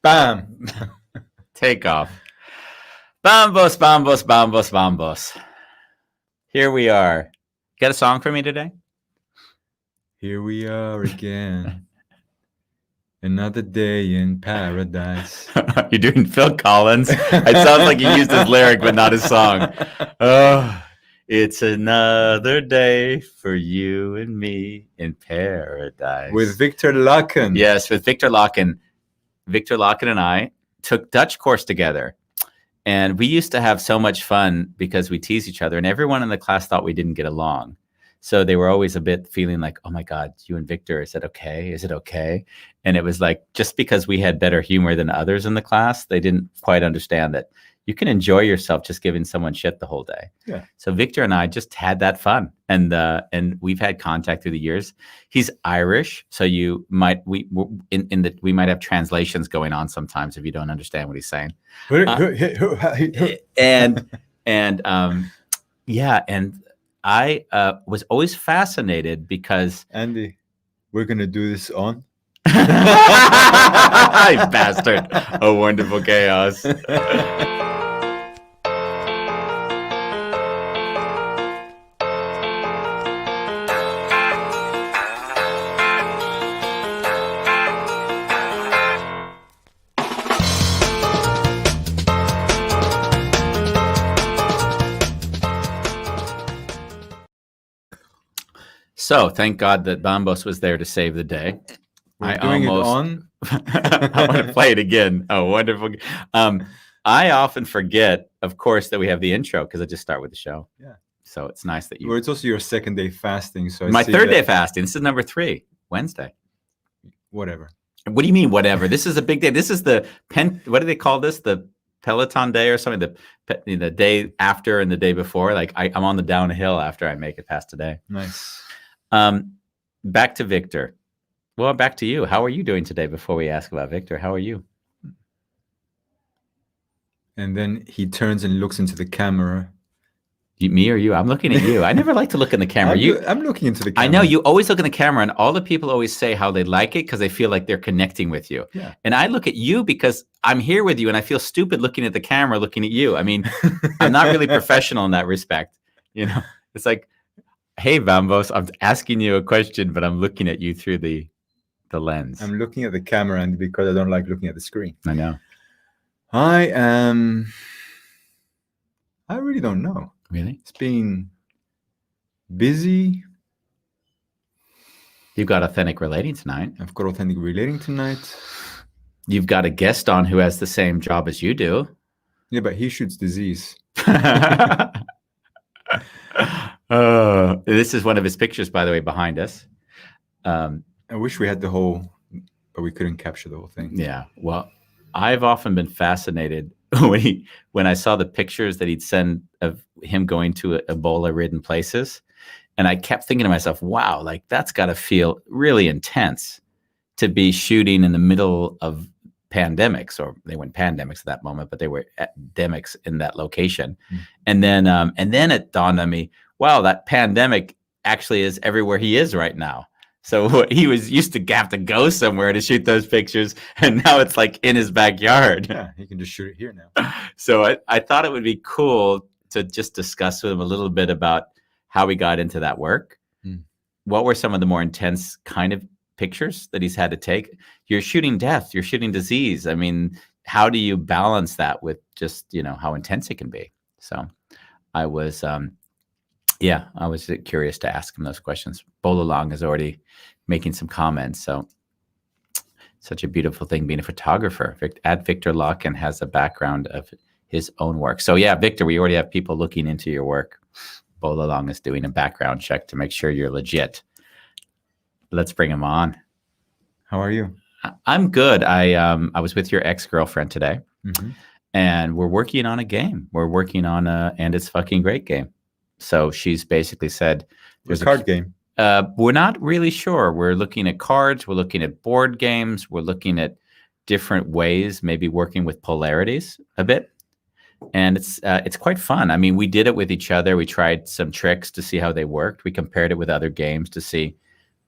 Bam. Take off. Bambos, bambos, bambos, bambos. Here we are. Got a song for me today? Here we are again. Another day in paradise. You're doing Phil Collins. It sounds like you used his lyric, but not his song. Oh, it's another day for you and me in paradise. With Victor Lacken. Yes, with Victor Lacken. Victor Lacken and I took Dutch course together. And we used to have so much fun because we tease each other. And everyone in the class thought we didn't get along. So they were always a bit feeling like, oh my God, you and Victor, is it okay? Is it okay? And it was like, just because we had better humor than others in the class, they didn't quite understand that you can enjoy yourself just giving someone shit the whole day. Yeah. So Victor and I just had that fun. And we've had contact through the years. He's Irish. So we might have translations going on sometimes if you don't understand what he's saying. And I was always fascinated because Andy, we're gonna do this on. You bastard! A wonderful chaos. So thank God that Bambos was there to save the day. We're doing it on. I want to play it again. Oh, wonderful. I often forget, of course, that we have the intro because I just start with the show. Yeah. So it's nice that you. Well, it's also your second day fasting. So my third day fasting. This is number 3, Wednesday. Whatever. What do you mean, whatever? This is a big day. This is the what do they call this? The Peloton day or something? The day after and the day before. Like I'm on the downhill after I make it past today. Nice. Back to Victor. Well, back to you. How are you doing today before we ask about Victor? How are you? And then he turns and looks into the camera. Me or you? I'm looking at you. I never like to look in the camera. I'm looking into the camera. I know you always look in the camera, and all the people always say how they like it because they feel like they're connecting with you. Yeah. And I look at you because I'm here with you, and I feel stupid looking at the camera, looking at you. I mean, I'm not really professional in that respect. You know, it's like, hey, Bambos, I'm asking you a question, but I'm looking at you through the lens. I'm looking at the camera, and because I don't like looking at the screen. I know. I really don't know. Really? It's been busy. You've got Authentic Relating tonight. I've got Authentic Relating tonight. You've got a guest on who has the same job as you do. Yeah, but he shoots disease. This is one of his pictures, by the way, behind us. I wish we had the whole, but we couldn't capture the whole thing. Yeah. Well, I've often been fascinated when I saw the pictures that he'd send of him going to Ebola-ridden places. And I kept thinking to myself, wow, like that's got to feel really intense to be shooting in the middle of pandemics, or they weren't pandemics at that moment, but they were epidemics in that location. Mm. And then it dawned on me, wow, that pandemic actually is everywhere he is right now. So he was used to have to go somewhere to shoot those pictures, and now it's like in his backyard. Yeah, he can just shoot it here now. So I thought it would be cool to just discuss with him a little bit about how he got into that work. Mm. What were some of the more intense kind of pictures that he's had to take? You're shooting death, you're shooting disease. I mean, how do you balance that with just, how intense it can be? So I was curious to ask him those questions. Bolalang is already making some comments. So such a beautiful thing being a photographer. Victor Lacken has a background of his own work. So yeah, Victor, we already have people looking into your work. Bolalang is doing a background check to make sure you're legit. Let's bring him on. How are you? I'm good. I was with your ex-girlfriend today, mm-hmm. and we're working on a game. We're working on And It's Fucking Great game. So she's basically said there's a card game. We're not really sure. We're looking at cards. We're looking at board games. We're looking at different ways, maybe working with polarities a bit. And it's quite fun. I mean, we did it with each other. We tried some tricks to see how they worked. We compared it with other games to see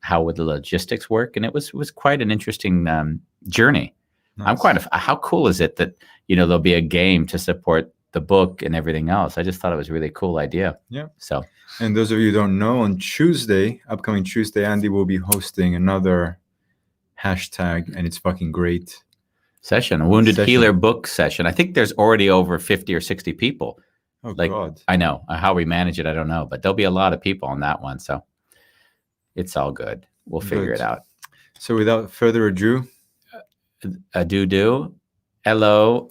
how would the logistics work. And it was quite an interesting journey. I'm how cool is it that, there'll be a game to support the book and everything else? I just thought it was a really cool idea. Yeah. So, and those of you who don't know, on upcoming Tuesday, Andy will be hosting another hashtag, and it's fucking great. A Wounded Healer book session. I think there's already over 50 or 60 people. Oh, God. I know. How we manage it, I don't know. But there'll be a lot of people on that one. So it's all good. We'll figure it out. So without further ado. Hello.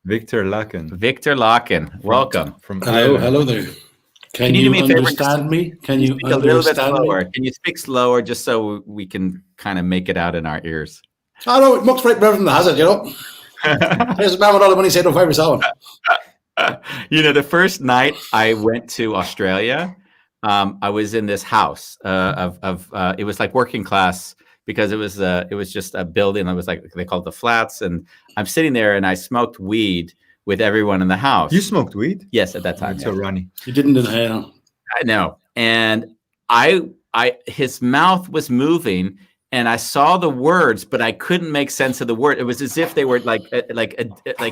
Victor Lacken. Victor Lacken. Welcome. Hello there. Can you understand me? Can you speak a little bit slower? Can you speak slower just so we can kind of make it out in our ears? Oh, no, it looks right better than the hazard, There's a man with all the money saying, "No favour, so." The first night I went to Australia, I was in this house it was like working class, because it was just a building. It was like, they called the flats, and I'm sitting there and I smoked weed with everyone in the house. You smoked weed? Yes, at that time. So Ronnie, you didn't inhale. I know, and his mouth was moving. And I saw the words, but I couldn't make sense of the word. It was as if they were like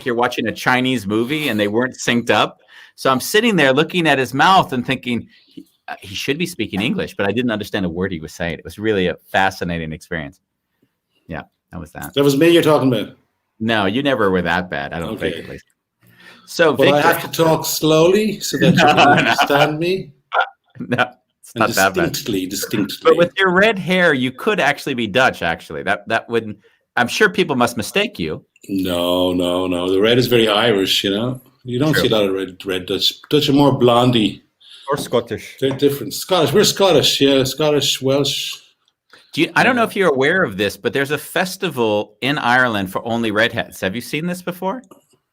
you're watching a Chinese movie and they weren't synced up. So I'm sitting there looking at his mouth and thinking he should be speaking English, but I didn't understand a word he was saying. It was really a fascinating experience. Yeah, that was that. That was me you're talking about. No, you never were that bad. I don't think, at least. So, Victor, I have to talk slowly so that you can understand me. No. Not distinctly. But with your red hair, you could actually be Dutch. Actually, that wouldn't. I'm sure people must mistake you. No. The red is very Irish. You don't see a lot of red Dutch. Dutch are more blondie or Scottish. They're different. Scottish. We're Scottish. Yeah, Scottish, Welsh. I don't know if you're aware of this, but there's a festival in Ireland for only redheads. Have you seen this before?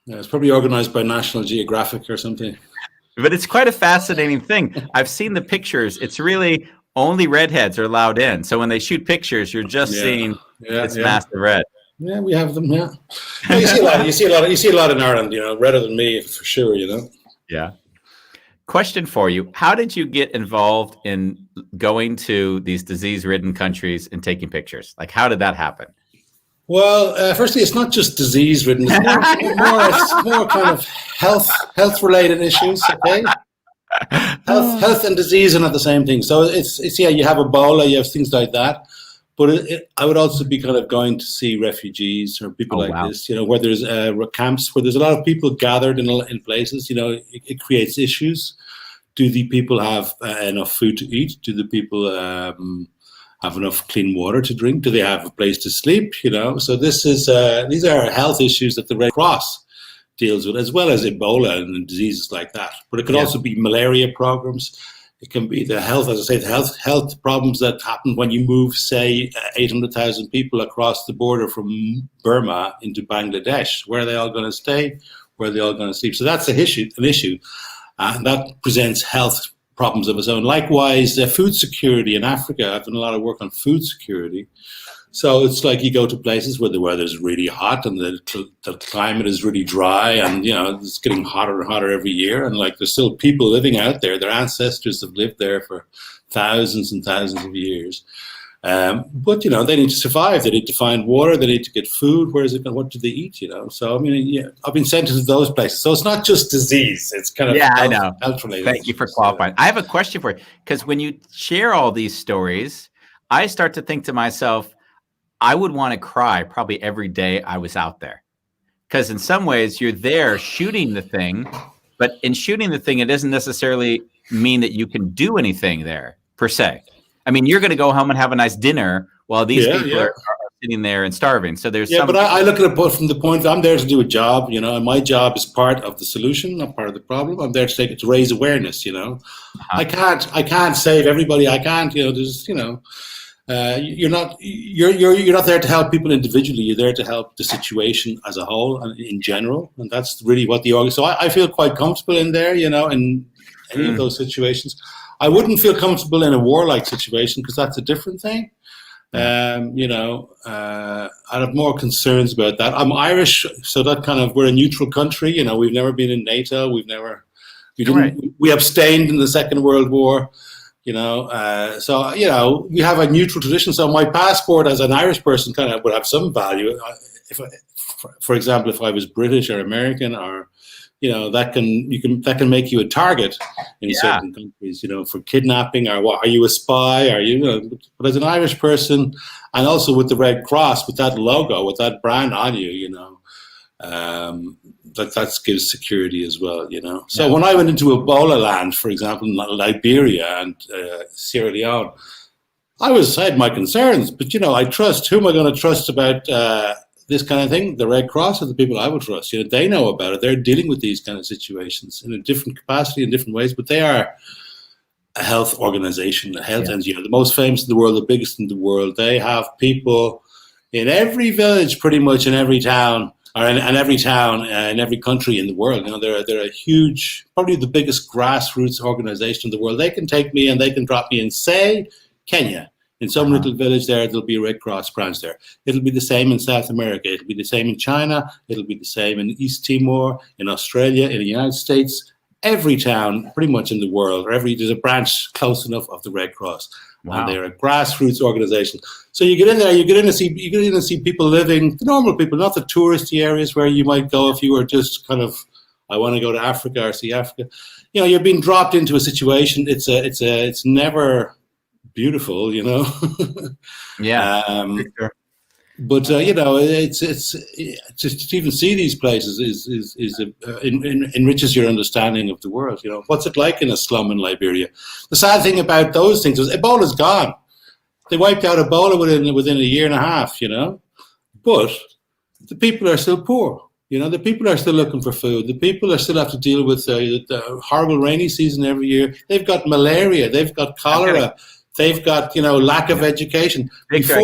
Yeah, it's probably organized by National Geographic or something. But it's quite a fascinating thing. I've seen the pictures. It's really only redheads are allowed in. So when they shoot pictures, you're just seeing this massive red. Yeah, we have them. Yeah, you see a lot. You see a lot in Ireland. Redder than me for sure. Yeah. Question for you: how did you get involved in going to these disease-ridden countries and taking pictures? Like, how did that happen? Well, firstly, it's not just disease-ridden. It's more kind of health-related issues. Okay, health and disease are not the same thing. So it's you have Ebola, you have things like that. But I would also be kind of going to see refugees or people this. Where there's camps, where there's a lot of people gathered in places. It creates issues. Do the people have enough food to eat? Do the people have enough clean water to drink? Do they have a place to sleep? So these are health issues that the Red Cross deals with, as well as Ebola and diseases like that. But it could also be malaria programs. It can be the health, as I say, the health problems that happen when you move, say, 800,000 people across the border from Burma into Bangladesh. Where are they all going to stay? Where are they all going to sleep? So that's an issue, and that presents health problems of its own. Likewise, food security in Africa. I've done a lot of work on food security. So it's like you go to places where the weather's really hot and the climate is really dry, and it's getting hotter and hotter every year. And there's still people living out there. Their ancestors have lived there for thousands and thousands of years. But they need to survive. They need to find water. They need to get food. Where is it? What do they eat? So I've been sent to those places. So it's not just disease. It's kind of I know. Health related. Thank you for qualifying. I have a question for you, because when you share all these stories, I start to think to myself, I would want to cry probably every day I was out there, because in some ways you're there shooting the thing, but in shooting the thing, it doesn't necessarily mean that you can do anything there per se. I mean, you're going to go home and have a nice dinner while these people are sitting there and starving. So there's but I look at it from the point that I'm there to do a job, and my job is part of the solution, not part of the problem. I'm there to raise awareness. I can't save everybody. I can't. There's you're not there to help people individually. You're there to help the situation as a whole and in general, and that's really what the org. So I feel quite comfortable in there, in any of those situations. I wouldn't feel comfortable in a warlike situation, because that's a different thing. I'd have more concerns about that. I'm Irish, so that we're a neutral country. We've never been in NATO. We abstained in the Second World War. So we have a neutral tradition. So my passport as an Irish person would have some value. for example, if I was British or American, or that can make you a target in certain countries, for kidnapping, or what? Are you a spy? Are you? But as an Irish person, and also with the Red Cross, with that logo, with that brand on you, that gives security as well, So when I went into Ebola land, for example, in Liberia and Sierra Leone, I had my concerns, but I trust. Who am I going to trust about this kind of thing? The Red Cross are the people I would trust. They know about it. They're dealing with these kind of situations in a different capacity, in different ways, but they are a health organization, a health NGO, the most famous in the world, the biggest in the world. They have people in every village, pretty much in every town, or in every town, in every country in the world. They're a huge, probably the biggest grassroots organization in the world. They can take me and they can drop me in, say, Kenya. In some little village there'll be a Red Cross branch there. It'll be the same in South America. It'll be the same in China. It'll be the same in East Timor, in Australia, in the United States. Every town, pretty much in the world, there's a branch close enough of the Red Cross. Wow. And they're a grassroots organization. So you get in there, you get in and see people living, the normal people, not the touristy areas where you might go if you were just kind of, I want to go to Africa or see Africa. You're being dropped into a situation. It's never beautiful, Yeah. But it's just to even see these places enriches your understanding of the world. What's it like in a slum in Liberia? The sad thing about those things is Ebola's gone. They wiped out Ebola within a year and a half. But the people are still poor. The people are still looking for food. The people are still have to deal with the horrible rainy season every year. They've got malaria. They've got cholera. They've got, lack of education. Victor,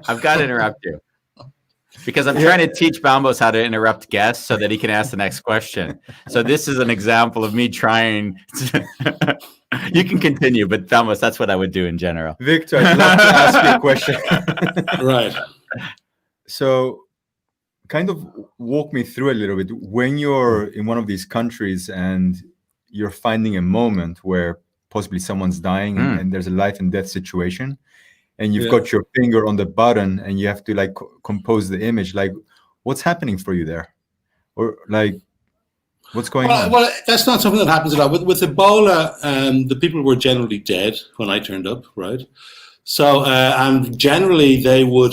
I've got to interrupt you because I'm trying to teach Bambos how to interrupt guests so that he can ask the next question. So this is an example of me trying to you can continue, but Bambos, that's what I would do in general. Victor, I'd love to ask you a question. Right. So kind of walk me through a little bit. When you're in one of these countries and you're finding a moment where possibly someone's dying and there's a life and death situation, and you've got your finger on the button and you have to compose the image, what's happening for you there? Or what's going on? Well, that's not something that happens a lot. With Ebola, the people were generally dead when I turned up, right? So, and generally they would,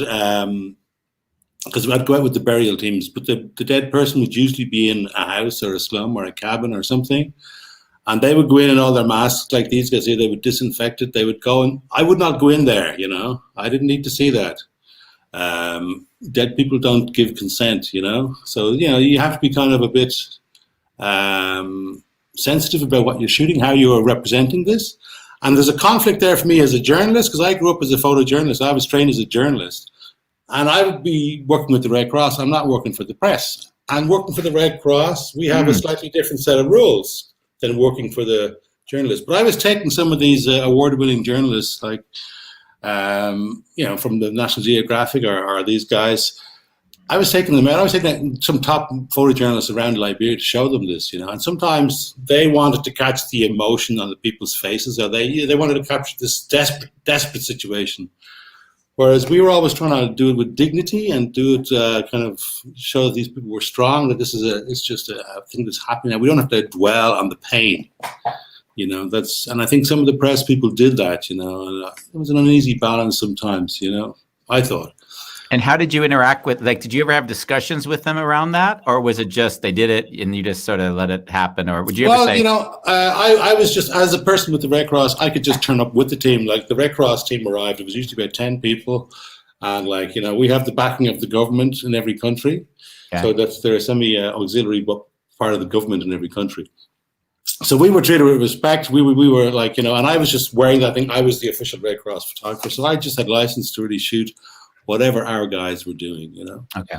because I'd go out with the burial teams, but the dead person would usually be in a house or a slum or a cabin or something. And they would go in all their masks like these guys here. They would disinfect it. They would go, and I would not go in there, I didn't need to see that. Dead people don't give consent, So, you have to be kind of a bit sensitive about what you're shooting, how you are representing this. And there's a conflict there for me as a journalist, because I grew up as a photojournalist. I was trained as a journalist. And I would be working with the Red Cross. I'm not working for the press. And working for the Red Cross, we have a slightly different set of rules than working for the journalists. But I was taking some of these award-winning journalists, from the National Geographic or these guys. I was taking them out. I was taking some top photojournalists around Liberia to show them this, And sometimes they wanted to catch the emotion on the people's faces, or they wanted to capture this desperate situation. Whereas we were always trying to do it with dignity and do it kind of show that these people were strong, that it's just a thing that's happening. And we don't have to dwell on the pain, and I think some of the press people did that, and it was an uneasy balance sometimes, I thought. And how did you interact with, did you ever have discussions with them around that? Or was it just, they did it and you just sort of let it happen? Or would you ever say? I was just, as a person with the Red Cross, I could just turn up with the team. The Red Cross team arrived, it was usually about 10 people. And we have the backing of the government in every country. Okay. So they're a semi-auxiliary part of the government in every country. So we were treated with respect. We were and I was just wearing that thing. I was the official Red Cross photographer. So I just had license to really shoot whatever our guys were doing, Okay.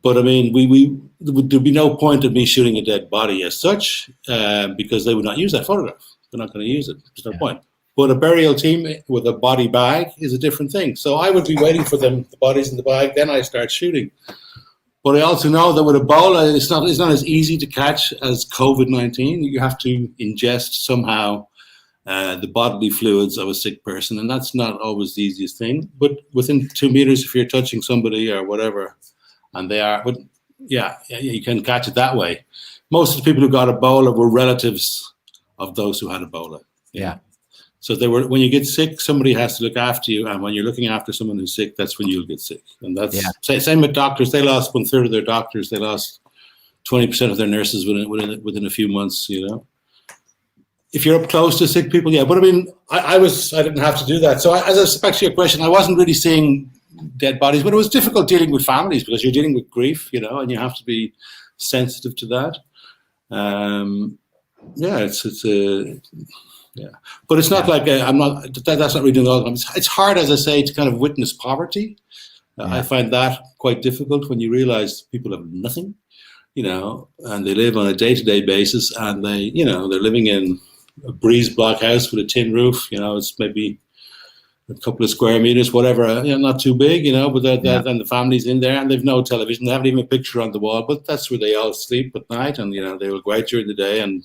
But I mean, there'd be no point of me shooting a dead body as such, because they would not use that photograph. They're not going to use it. There's no point. But a burial team with a body bag is a different thing. So I would be waiting for them, the bodies in the bag, then I start shooting. But I also know that with Ebola, it's not as easy to catch as COVID-19. You have to ingest somehow the bodily fluids of a sick person, and that's not always the easiest thing. But within 2 meters, if you're touching somebody or whatever, and they are. But yeah, you can catch it that way. Most of the people who got Ebola were relatives of those who had Ebola. Yeah. So they were. When you get sick, somebody has to look after you, and when you're looking after someone who's sick, that's when you'll get sick. And that's same with doctors. They lost 1/3 of their doctors. They lost 20% of their nurses within a few months. If you're up close to sick people, yeah. But I mean, I didn't have to do that. So as back to your question, I wasn't really seeing dead bodies, but it was difficult dealing with families because you're dealing with grief, and you have to be sensitive to that. But it's not like I'm not. That's not really doing all the time. It's hard, as I say, to kind of witness poverty. I find that quite difficult when you realize people have nothing, and they live on a day-to-day basis, and they're living in a breeze block house with a tin roof. It's maybe a couple of square meters, whatever. Not too big, but then the family's in there, and they've no television. They haven't even a picture on the wall, but that's where they all sleep at night, and they will go out during the day, and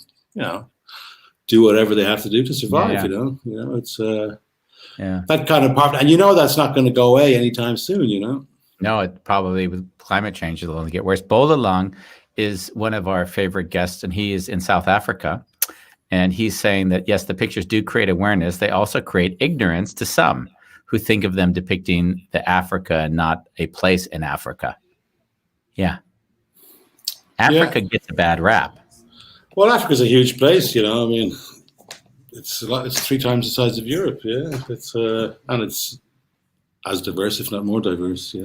do whatever they have to do to survive. It's that kind of poverty, and that's not going to go away anytime soon. No, it probably with climate change it'll only get worse. Bola Long is one of our favorite guests, and he is in South Africa. And he's saying that, yes, the pictures do create awareness. They also create ignorance to some who think of them depicting the Africa and not a place in Africa. Yeah. Africa gets a bad rap. Well, Africa's a huge place, I mean, it's 3 times the size of Europe, It's and it's as diverse, if not more diverse,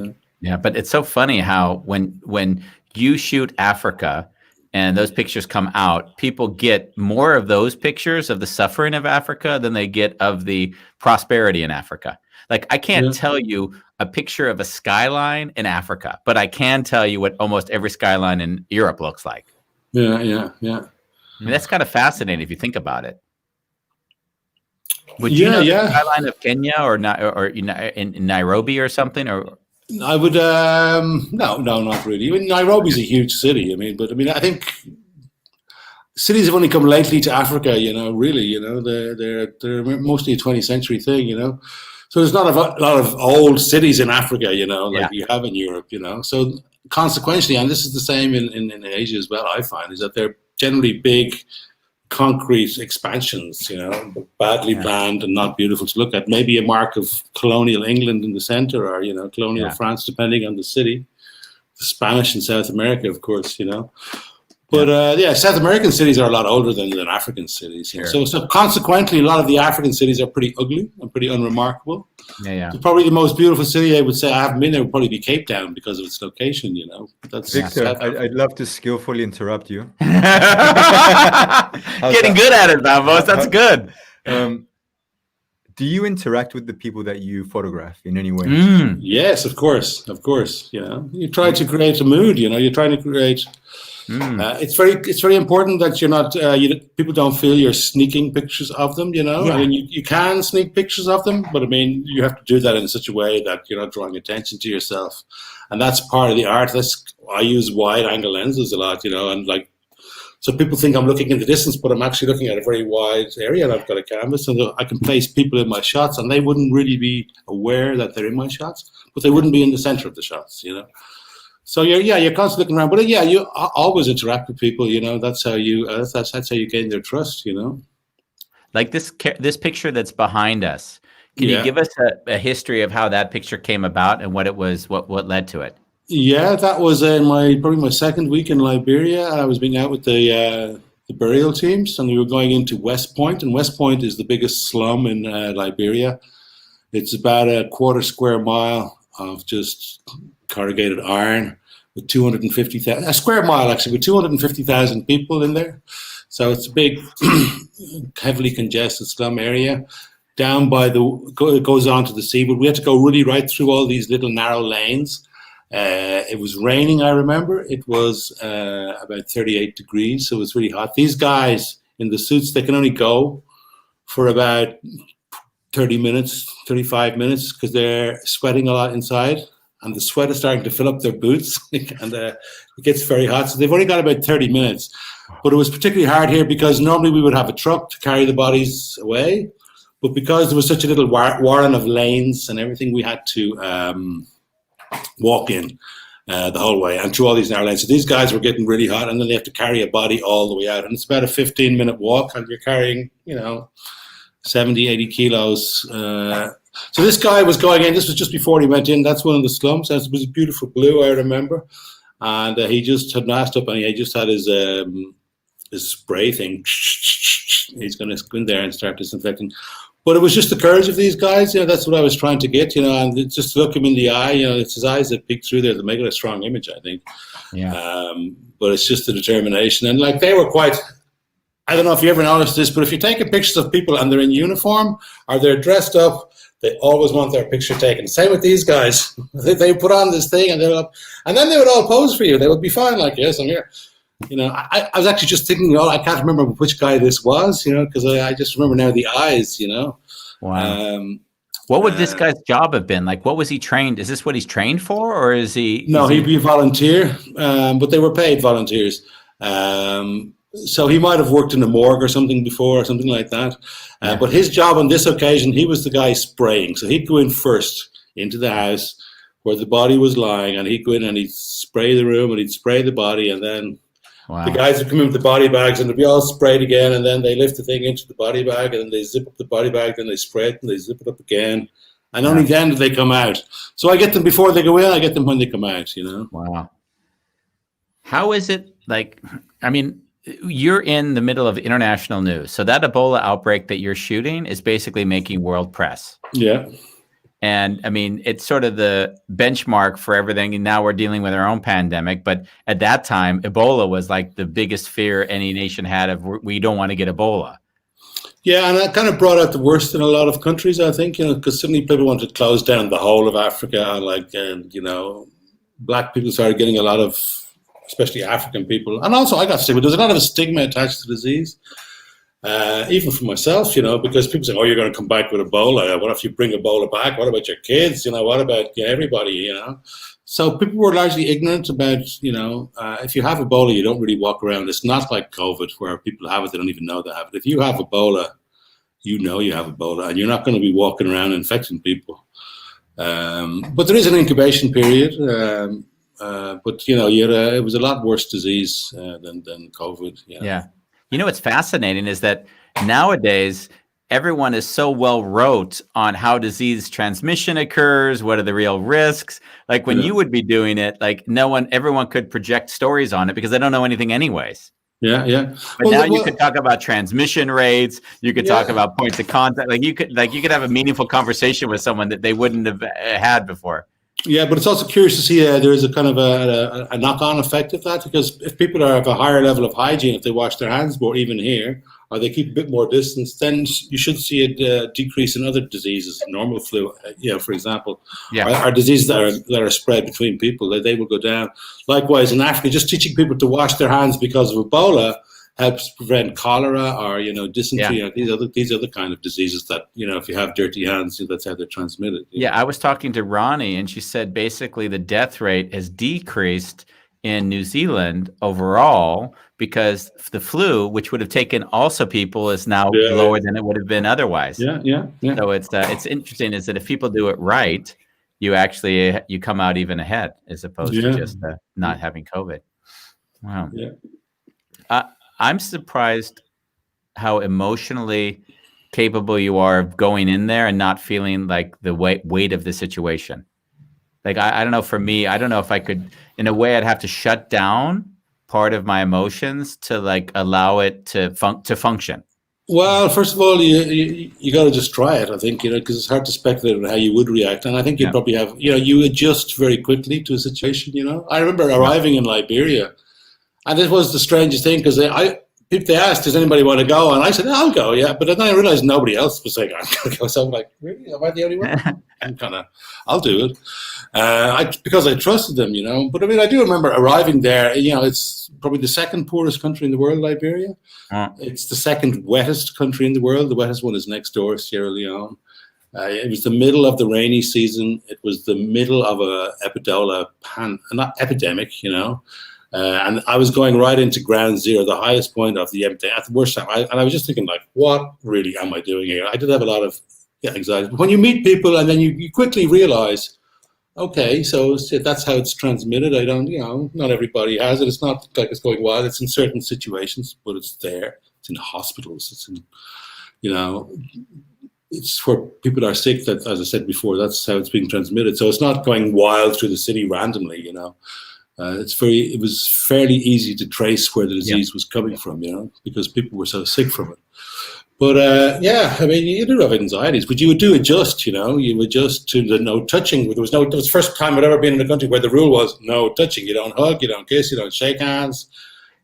Yeah, but it's so funny how when you shoot Africa and those pictures come out, people get more of those pictures of the suffering of Africa than they get of the prosperity in Africa. Like, I can't tell you a picture of a skyline in Africa, but I can tell you what almost every skyline in Europe looks like. Yeah. I mean, that's kind of fascinating if you think about it. Would you know the skyline of Kenya or in Nairobi or something? Or I would no, not really. I mean, Nairobi's a huge city. I think cities have only come lately to Africa. Really, they're mostly a 20th century thing. So there's not a lot of old cities in Africa. Like you have in Europe. So consequently, and this is the same in Asia as well. I find is that they're generally big concrete expansions, badly planned and not beautiful to look at. Maybe a mark of colonial England in the center, or colonial France, depending on the city. The Spanish in South America, of course, But South American cities are a lot older than African cities. So consequently, a lot of the African cities are pretty ugly and pretty unremarkable. So probably the most beautiful city I would say I haven't been there would probably be Cape Town because of its location. That's Victor. I'd love to skillfully interrupt you. Getting good at it, Vamos. That's good. Do you interact with the people that you photograph in any way? Yes, of course. You try to create a mood. You're trying to create. It's very important that you're not. People don't feel you're sneaking pictures of them. I mean, you can sneak pictures of them, but I mean, you have to do that in such a way that you're not drawing attention to yourself, and that's part of the art. I use wide-angle lenses a lot, and so people think I'm looking in the distance, but I'm actually looking at a very wide area, and I've got a canvas, and I can place people in my shots, and they wouldn't really be aware that they're in my shots, but they wouldn't be in the center of the shots, So you're constantly looking around, but you always interact with people. That's how you gain their trust. Like this picture that's behind us. Can you give us a history of how that picture came about and what it was, what led to it? Yeah, that was probably my second week in Liberia. I was being out with the burial teams, and we were going into West Point, and West Point is the biggest slum in Liberia. It's about a quarter square mile of just corrugated iron with 250,000, a square mile actually, with 250,000 people in there. So it's a big, heavily congested slum area. Down by it goes on to the sea, but we had to go really right through all these little narrow lanes. It was raining, I remember. It was about 38 degrees, so it was really hot. These guys in the suits, they can only go for about 30 minutes, 35 minutes, because they're sweating a lot inside. And the sweat is starting to fill up their boots, and it gets very hot. So they've only got about 30 minutes. But it was particularly hard here because normally we would have a truck to carry the bodies away. But because there was such a little warren of lanes and everything, we had to walk in. the whole way, and through all these narrow lanes. So these guys were getting really hot, and then they have to carry a body all the way out. And it's about a 15-minute walk, and you're carrying, 70, 80 kilos. So this guy was going in. This was just before he went in. That's one of the slums. It was beautiful blue, I remember. And he just had masked up, and he just had his spray thing. He's going to go in there and start disinfecting. But it was just the courage of these guys. That's what I was trying to get. And just to look him in the eye. It's his eyes that peek through there that make it a strong image, I think. Yeah. But it's just the determination, and like they were quite. I don't know if you ever noticed this, but if you take pictures of people and they're in uniform or they're dressed up, they always want their picture taken. Same with these guys. They put on this thing and they're up, and then they would all pose for you. They would be fine, like, yes, I'm here. I was actually just thinking, I can't remember which guy this was, because I just remember now the eyes, Wow. What would this guy's job have been? Like, what was he trained? Is this what he's trained for, or is he? No, he'd be a volunteer, but they were paid volunteers. So he might have worked in a morgue or something before, or something like that. But his job on this occasion, he was the guy spraying. So he'd go in first into the house where the body was lying, and he'd go in and he'd spray the room, and he'd spray the body, and then the guys would come in with the body bags, and they'd be all sprayed again, and then they lift the thing into the body bag, and then they zip up the body bag, then they spray it, and they zip it up again. And only then do they come out. So I get them before they go in, I get them when they come out, Wow. How is it, you're in the middle of international news. So that Ebola outbreak that you're shooting is basically making world press. Yeah. And it's sort of the benchmark for everything. And now we're dealing with our own pandemic. But at that time, Ebola was like the biggest fear any nation had of, we don't want to get Ebola. Yeah, and that kind of brought out the worst in a lot of countries, I think, because so many people wanted to close down the whole of Africa. And black people started getting a lot of, especially African people. And also, I got to say, there's a lot of a stigma attached to the disease. Even for myself, because people say, "Oh, you're going to come back with Ebola. What if you bring Ebola back? What about your kids? What about everybody?" So people were largely ignorant about, if you have Ebola, you don't really walk around. It's not like COVID, where people have it, they don't even know they have it. If you have Ebola, you know you have Ebola, and you're not going to be walking around infecting people. But there is an incubation period. But it was a lot worse disease than COVID. Yeah. What's fascinating is that nowadays everyone is so well wrote on how disease transmission occurs, what are the real risks. Like when you would be doing it, like everyone could project stories on it because they don't know anything anyways. Yeah. But now you could talk about transmission rates. You could talk about points of contact. You could have a meaningful conversation with someone that they wouldn't have had before. Yeah, but it's also curious to see there is a kind of a knock-on effect of that, because if people have a higher level of hygiene, if they wash their hands more, even here, or they keep a bit more distance, then you should see a decrease in other diseases, normal flu, for example, or diseases that are spread between people, they will go down. Likewise, in Africa, just teaching people to wash their hands because of Ebola helps prevent cholera or dysentery or these other kind of diseases that if you have dirty hands, that's how they're transmitted. I was talking to Ronnie, and she said basically the death rate has decreased in New Zealand overall because the flu, which would have taken also people, is now lower than it would have been otherwise. Yeah. So it's interesting is that if people do it right, you come out even ahead as opposed to just not having COVID. Wow. Yeah. I'm surprised how emotionally capable you are of going in there and not feeling like the weight of the situation. Like, I don't know, for me, I don't know if I could, in a way, I'd have to shut down part of my emotions to allow it to function. Well, first of all, you got to just try it, I think, because it's hard to speculate on how you would react. And I think you probably have, you adjust very quickly to a situation, I remember arriving in Liberia. And this was the strangest thing, because they asked, does anybody want to go? And I said, I'll go, yeah. But then I realized nobody else was saying, I'm going to go. So I'm like, really? Am I the only one? I'll do it. Because I trusted them, But I do remember arriving there. It's probably the second poorest country in the world, Liberia. It's the second wettest country in the world. The wettest one is next door, Sierra Leone. It was the middle of the rainy season. It was the middle of a epidemic, and I was going right into ground zero, the highest point of the epidemic at the worst time. And I was just thinking, what really am I doing here? I did have a lot of anxiety. But when you meet people and then you quickly realize okay, so that's how it's transmitted. I don't, not everybody has it. It's not like it's going wild. It's in certain situations, but it's there. It's in hospitals. It's in, it's where people are sick. That, as I said before, that's how it's being transmitted. So it's not going wild through the city randomly. It was fairly easy to trace where the disease was coming from. Because people were so sick from it. But I mean, you do have anxieties, but you would adjust. You adjust to the no touching. It was the first time I'd ever been in a country where the rule was no touching. You don't hug, you don't kiss, you don't shake hands.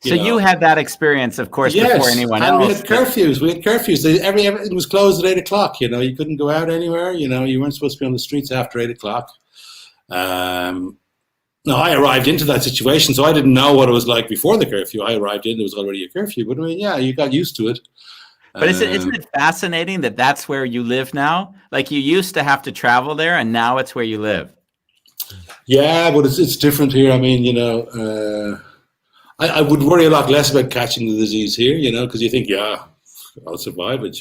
So you had that experience, of course, before anyone else. And we had curfews. Everything was closed at 8:00. You couldn't go out anywhere. You weren't supposed to be on the streets after 8:00. No, I arrived into that situation, so I didn't know what it was like before the curfew. I arrived in, there was already a curfew. But I mean, you got used to it. But isn't it fascinating that that's where you live now? Like you used to have to travel there, and now it's where you live. Yeah, but it's different here. I mean, I would worry a lot less about catching the disease here, because you think, I'll survive it,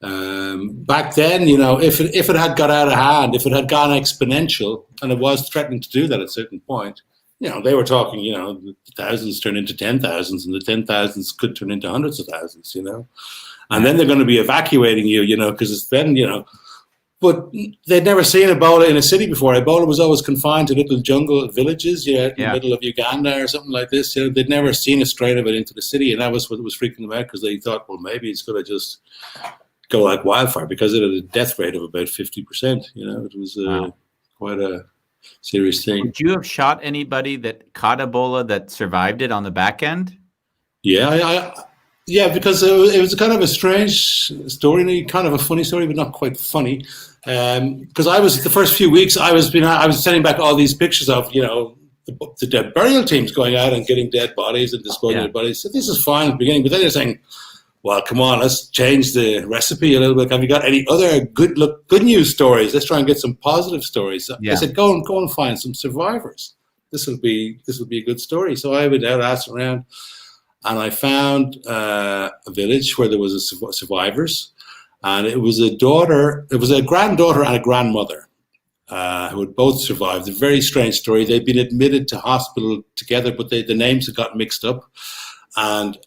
Back then, if it had got out of hand, if it had gone exponential, and it was threatening to do that at a certain point, they were talking, the thousands turn into 10,000s, and the 10,000s could turn into hundreds of thousands, And then they're going to be evacuating you, because it's then, But they'd never seen Ebola in a city before. Ebola was always confined to little jungle villages, in the middle of Uganda or something like this. They'd never seen a strain of it into the city, and that was what was freaking them out, because they thought, well, maybe it's going to just go like wildfire, because it had a death rate of about 50%. It was quite a serious thing. Would you have shot anybody that caught Ebola that survived it on the back end? Yeah, because it was kind of a strange story, kind of a funny story, but not quite funny. Because the first few weeks, I was sending back all these pictures of, the dead burial teams going out and getting dead bodies and disposing of bodies. So this is fine at the beginning, but then they're saying, well, come on, let's change the recipe a little bit. Have you got any other good news stories? Let's try and get some positive stories. So I said, go and find some survivors. This will be a good story. So I went out, asked around, and I found a village where there was survivors, and it was a granddaughter and a grandmother who had both survived. A very strange story. They'd been admitted to hospital together, but the names had got mixed up, and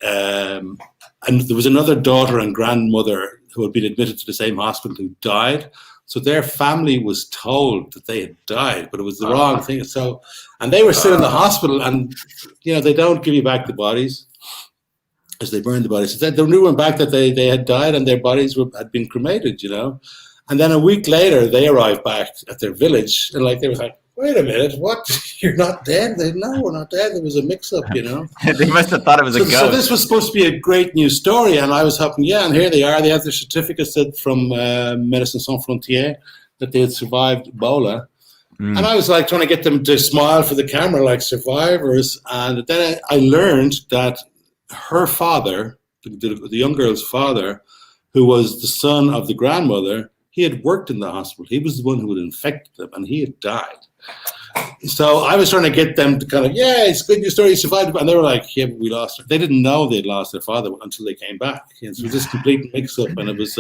there was another daughter and grandmother who had been admitted to the same hospital who died. So their family was told that they had died, but it was the wrong thing. So, and they were still in the hospital, and they don't give you back the bodies, as they burned the bodies. So they knew back that they had died and their bodies had been cremated, And then a week later, they arrived back at their village, and they were like, wait a minute, what? You're not dead? No, we're not dead. There was a mix-up, They must have thought it was a ghost. So this was supposed to be a great news story, and I was hoping, and here they are. They had their certificates from Médecins Sans Frontières that they had survived Ebola. And I was trying to get them to smile for the camera like survivors. And then I learned that her father, the young girl's father, who was the son of the grandmother, he had worked in the hospital. He was the one who had infected them, and he had died. So I was trying to get them to kind of, it's a good news story, he survived. And they were like, but we lost her. They didn't know they'd lost their father until they came back. So it was this complete mix-up, and it was...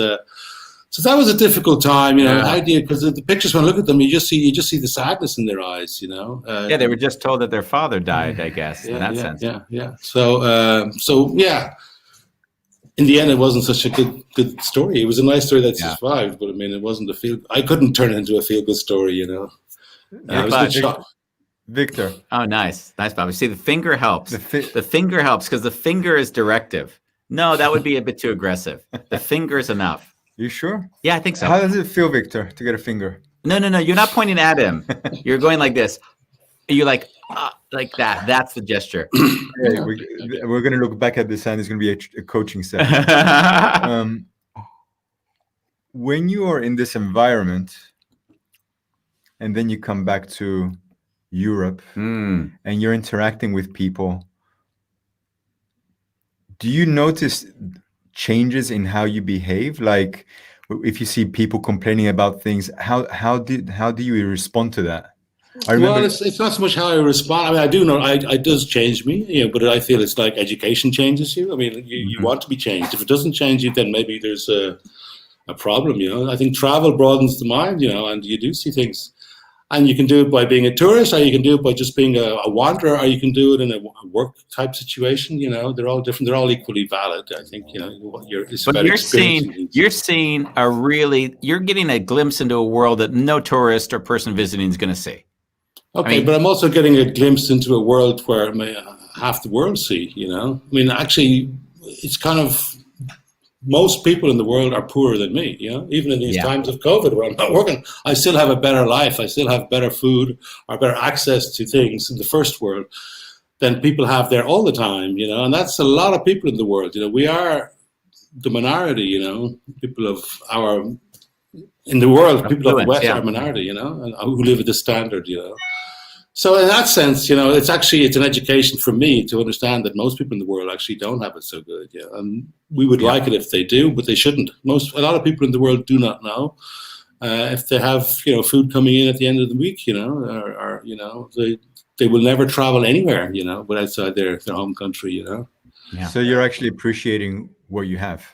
So that was a difficult time, because the pictures, when I look at them, you just see the sadness in their eyes, they were just told that their father died, I guess, in that sense. Yeah. So in the end, it wasn't such a good story. It was a nice story that survived, but I mean, it wasn't I couldn't turn it into a feel-good story, I was a bit shocked. Victor. Oh, nice, Bobby. See, the finger helps. The finger helps because the finger is directive. No, that would be a bit too aggressive. The finger is enough. You sure? Yeah, I think so. How does it feel, Victor, to get a finger? No. You're not pointing at him. You're going like this. You're like that. That's the gesture. We're going to look back at this, and it's going to be a coaching session. When you are in this environment, and then you come back to Europe, and you're interacting with people, do you notice changes in how you behave? Like if you see people complaining about things, how do you respond to that? I remember, well, it's not so much how I respond. I mean, I do know it does change me, but I feel it's like education changes you. I mean, you want to be changed. If it doesn't change you, then maybe there's a problem. I think travel broadens the mind, and you do see things. And you can do it by being a tourist, or you can do it by just being a wanderer, or you can do it in a work type situation. They're all different. They're all equally valid. I think, But you're seeing you're getting a glimpse into a world that no tourist or person visiting is going to see. Okay, but I'm also getting a glimpse into a world where half the world see, actually, it's kind of, most people in the world are poorer than me, even in these times of COVID where I'm not working, I still have a better life. I still have better food or better access to things in the first world than people have there all the time, and that's a lot of people in the world. We are the minority, people of in the world, people of the West are a minority, and who live at this standard, So in that sense, it's an education for me to understand that most people in the world actually don't have it so good. Yeah, and we would like it if they do, but they shouldn't. A lot of people in the world do not know if they have food coming in at the end of the week. Or they will never travel anywhere. But outside their home country. Yeah. So you're actually appreciating what you have.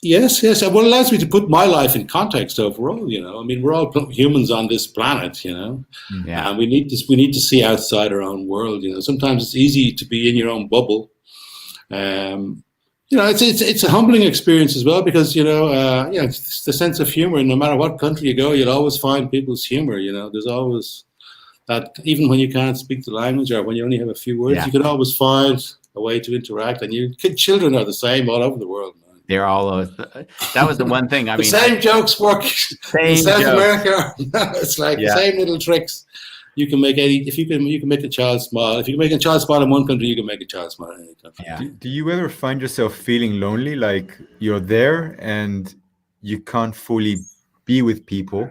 Yes. Well, it allows me to put my life in context overall. We're all humans on this planet. And we need to see outside our own world. Sometimes it's easy to be in your own bubble. It's a humbling experience as well because it's the sense of humor. No matter what country you go, you'll always find people's humor. There's always that, even when you can't speak the language or when you only have a few words, you can always find a way to interact. And children are the same all over the world. They're all that was the one thing. The same jokes work in South America. It's like the same little tricks. You can make if you can make a child smile. If you can make a child smile in one country, you can make a child smile in any country. Yeah. Do you ever find yourself feeling lonely, like you're there and you can't fully be with people?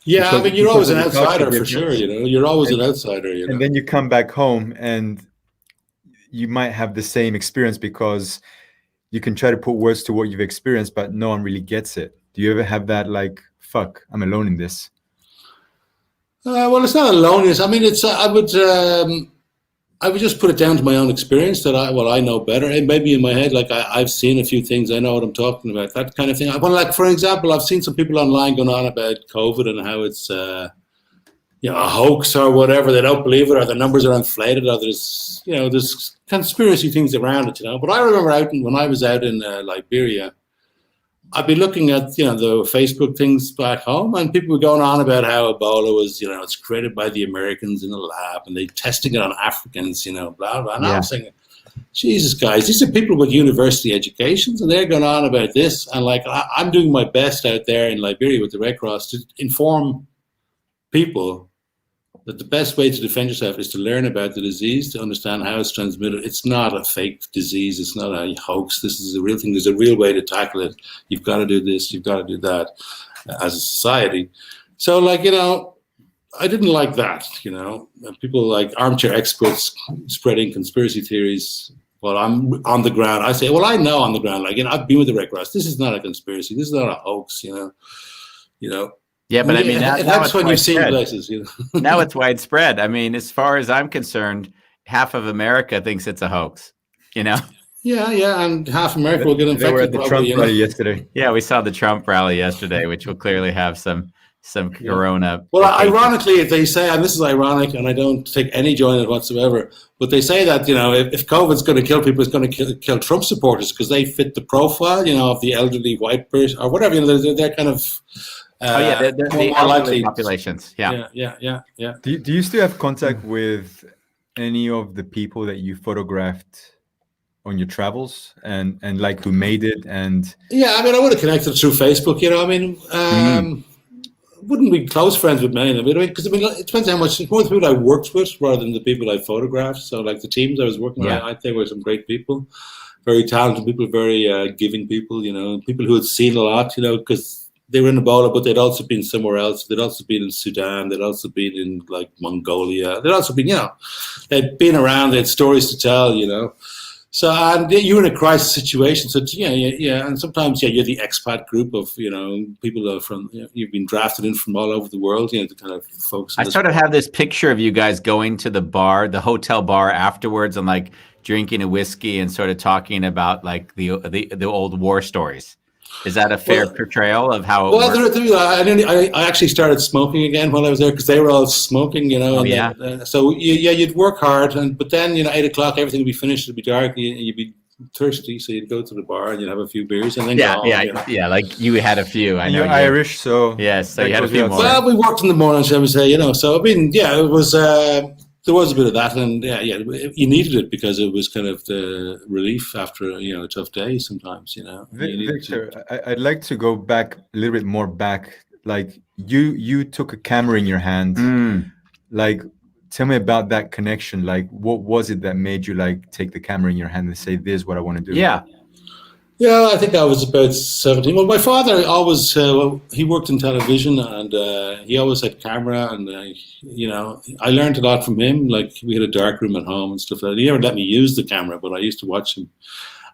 Yeah, you're always an outsider for sure. You're always an outsider. And then you come back home and you might have the same experience because you can try to put words to what you've experienced, but no one really gets it. Do you ever have that, like, fuck, I'm alone in this? Well, it's not a loneliness. It's I would just put it down to my own experience that I know better. And maybe in my head, like I've seen a few things, I know what I'm talking about, that kind of thing. For example, I've seen some people online going on about COVID and how it's a hoax or whatever. They don't believe it, or the numbers are inflated, or there's conspiracy things around it, But I remember when I was out in Liberia, I'd be looking at the Facebook things back home, and people were going on about how Ebola was it's created by the Americans in a lab, and they testing it on Africans, blah blah. And I'm saying, Jesus, guys, these are people with university educations, and they're going on about this, and I'm doing my best out there in Liberia with the Red Cross to inform people that the best way to defend yourself is to learn about the disease, to understand how it's transmitted. It's not a fake disease. It's not a hoax. This is a real thing. There's a real way to tackle it. You've got to do this. You've got to do that as a society. So, I didn't like that, People like armchair experts spreading conspiracy theories while I'm on the ground. I say, well, I know on the ground, I've been with the Red Cross. This is not a conspiracy. This is not a hoax, Yeah, but that's when you see places. Now it's widespread. As far as I'm concerned, half of America thinks it's a hoax. Yeah, and half America will get infected. They were at the Trump rally yesterday. Yeah, we saw the Trump rally yesterday, which will clearly have some corona. Well, ironically, they say, and this is ironic, and I don't take any joy in it whatsoever, but they say that if COVID's going to kill people, it's going to kill Trump supporters because they fit the profile, of the elderly white person or whatever. They're kind of. They're the elderly populations. Yeah. Do you still have contact with any of the people that you photographed on your travels and who made it? And I would have connected through Facebook. Wouldn't be close friends with many of them. Because it depends how much. It's more the people I worked with rather than the people I photographed. So the teams I was working with, they were some great people, very talented people, very giving people. People who had seen a lot. Because they were in Ebola, but they'd also been somewhere else. They'd also been in Sudan. They'd also been in Mongolia. They'd also been, they'd been around. They had stories to tell, So and you're in a crisis situation. So and sometimes you're the expat group of people that are from you've been drafted in from all over the world. To kind of focus. I sort of have this picture of you guys going to the bar, the hotel bar afterwards, and drinking a whiskey and sort of talking about the old war stories. Is that a fair portrayal of how it works? I actually started smoking again while I was there because they were all smoking, Oh, and yeah. then, so you'd work hard, but then 8 o'clock everything would be finished, it'd be dark, you'd be thirsty, so you'd go to the bar and you'd have a few beers and then go home. Yeah. Like you had a few. I know you're Irish, so yes, so that you had a goes few without more. Well, we worked in the morning, shall we say? So I mean, it was. There was a bit of that, and you needed it because it was kind of the relief after a tough day. Sometimes, Victor, I'd like to go back a little bit more back. Like you took a camera in your hand. Like, tell me about that connection. Like, what was it that made you like take the camera in your hand and say, "This is what I want to do"? Yeah, I think I was about 17. Well, my father always, he worked in television, and he always had camera, and, I learned a lot from him. Like, we had a dark room at home and stuff like that. He never let me use the camera, but I used to watch him,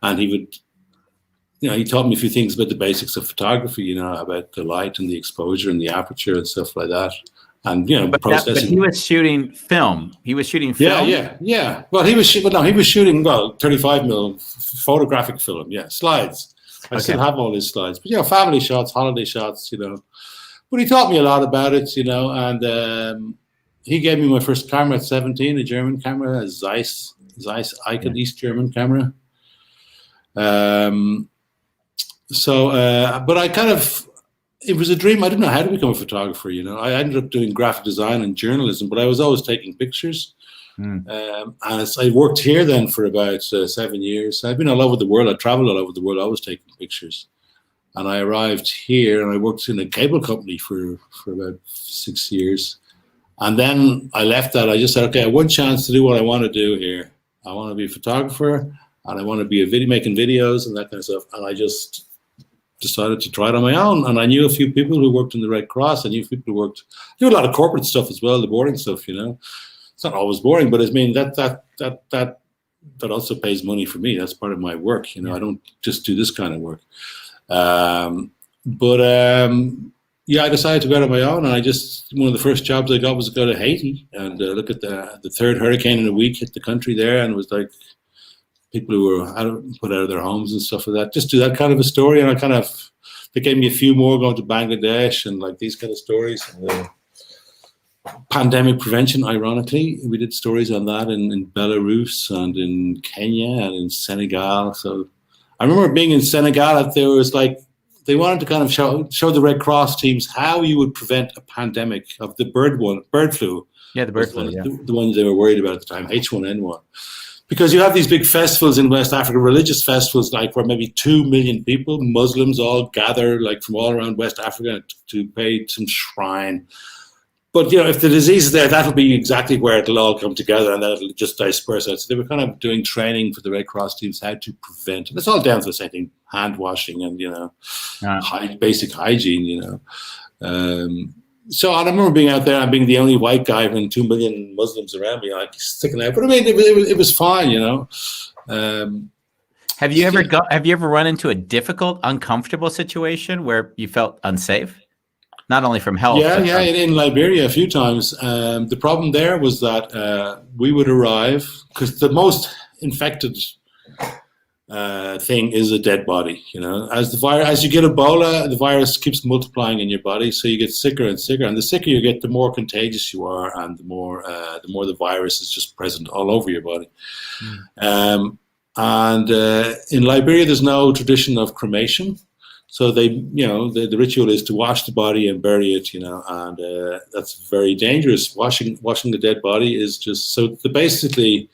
and he would, he taught me a few things about the basics of photography, about the light and the exposure and the aperture and stuff like that. And processing. But he was shooting film. Yeah. Well, he was shooting 35mm photographic film. Yeah, slides. I still have all his slides. But family shots, holiday shots. But he taught me a lot about it. And he gave me my first camera at 17, a German camera, a Zeiss Icon East German camera. But I kind of. It was a dream. I didn't know how to become a photographer. I ended up doing graphic design and journalism, but I was always taking pictures. And I worked here then for about 7 years. I've been all over the world. I traveled all over the world. I was taking pictures. And I arrived here and I worked in a cable company for about 6 years. And then I left that. I just said, okay, I have one chance to do what I want to do here. I want to be a photographer and I want to be making videos and that kind of stuff. And I just decided to try it on my own, and I knew a few people who worked in the Red Cross. I knew people who do a lot of corporate stuff as well, the boring stuff. It's not always boring, but I mean that also pays money for me. That's part of my work. I don't just do this kind of work. I decided to go out on my own, and one of the first jobs I got was to go to Haiti and look at the third hurricane in a week hit the country there, and it was like people who were put out of their homes and stuff like that. Just do that kind of a story, and they gave me a few more going to Bangladesh and like these kind of stories. Pandemic prevention, ironically, we did stories on that in Belarus and in Kenya and in Senegal. So I remember being in Senegal, there was like they wanted to kind of show the Red Cross teams how you would prevent a pandemic of the bird flu. Yeah, the bird flu. The ones they were worried about at the time, H1N1. Because you have these big festivals in West Africa, religious festivals, like where maybe 2 million people, Muslims, all gather like from all around West Africa to pay some shrine. But if the disease is there, that'll be exactly where it'll all come together, and then it'll just disperse out. So they were kind of doing training for the Red Cross teams how to prevent. And it's all down to the same thing: hand washing and basic hygiene. So I remember being out there and being the only white guy when 2 million Muslims around me, like sticking out. But I mean, it was fine, Have you ever run into a difficult, uncomfortable situation where you felt unsafe? Not only from health. Yeah, in Liberia a few times. The problem there was that we would arrive because the most infected thing is a dead body. As you get Ebola, the virus keeps multiplying in your body, so you get sicker and sicker. And the sicker you get, the more contagious you are, and the more the virus is just present all over your body. And in Liberia, there's no tradition of cremation, so the ritual is to wash the body and bury it. And that's very dangerous. Washing the dead body is just so. Basically,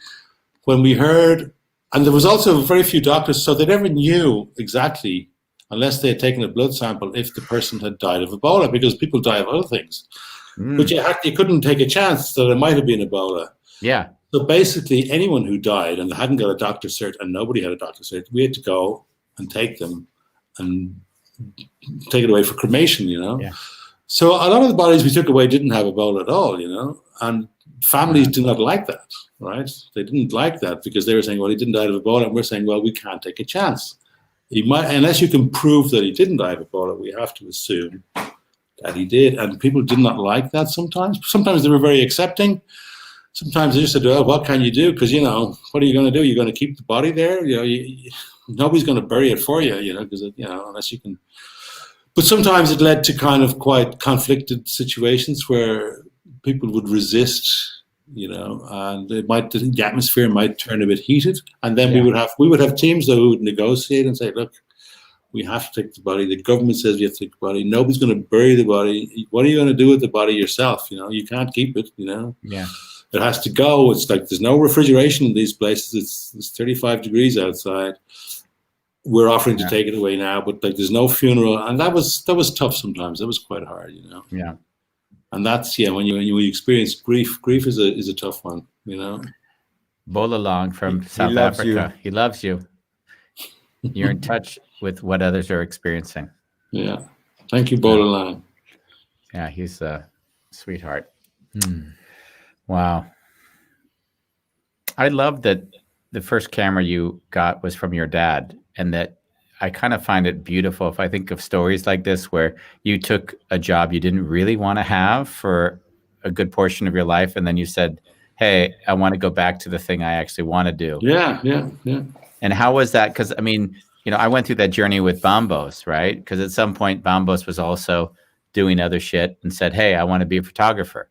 when we heard. And there was also very few doctors, so they never knew exactly, unless they had taken a blood sample, if the person had died of Ebola, because people die of other things. But you couldn't take a chance that it might have been Ebola. Yeah. So basically, anyone who died and hadn't got a doctor cert, and nobody had a doctor cert, we had to go and take them and take it away for cremation. Yeah. So a lot of the bodies we took away didn't have Ebola at all. And families do not like that. Right? They didn't like that because they were saying, well, he didn't die of Ebola. And we're saying, well, we can't take a chance. He might, unless you can prove that he didn't die of Ebola, we have to assume that he did. And people did not like that sometimes. Sometimes they were very accepting. sometimes they just said, well, what can you do? Because, what are you going to do? You're going to keep the body there? Nobody's going to bury it for you, because, unless you can. But sometimes it led to kind of quite conflicted situations where people would resist, and the atmosphere might turn a bit heated. And then we would have teams though who would negotiate and say, look, we have to take the body. The government says we have to take the body. Nobody's going to bury the body. What are you going to do with the body yourself? You can't keep it, Yeah. It has to go. It's like there's no refrigeration in these places. It's 35 degrees outside. We're offering to take it away now, but like there's no funeral, and that was tough sometimes. That was quite hard, Yeah. And that's when you experience grief. Grief is a tough one, Bola Long from South Africa. He loves you. You're in touch with what others are experiencing. Yeah. Thank you, Bola Long. Yeah, he's a sweetheart. Wow. I love that the first camera you got was from your dad, and that I kind of find it beautiful if I think of stories like this where you took a job you didn't really want to have for a good portion of your life, and then you said, hey, I want to go back to the thing I actually want to do. Yeah. And how was that? Because, I went through that journey with Bambos, right? Because at some point, Bambos was also doing other shit and said, hey, I want to be a photographer.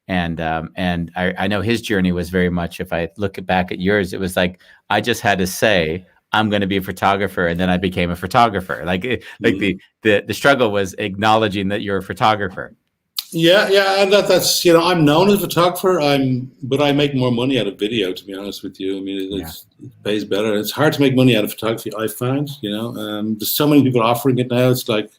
And I know his journey was very much, if I look back at yours, it was like, I just had to say, I'm going to be a photographer. And then I became a photographer. The struggle was acknowledging that you're a photographer. Yeah. And that's, I'm known as a photographer. But I make more money out of video, to be honest with you. I mean, it pays better. It's hard to make money out of photography, I find, there's so many people offering it now. It's like,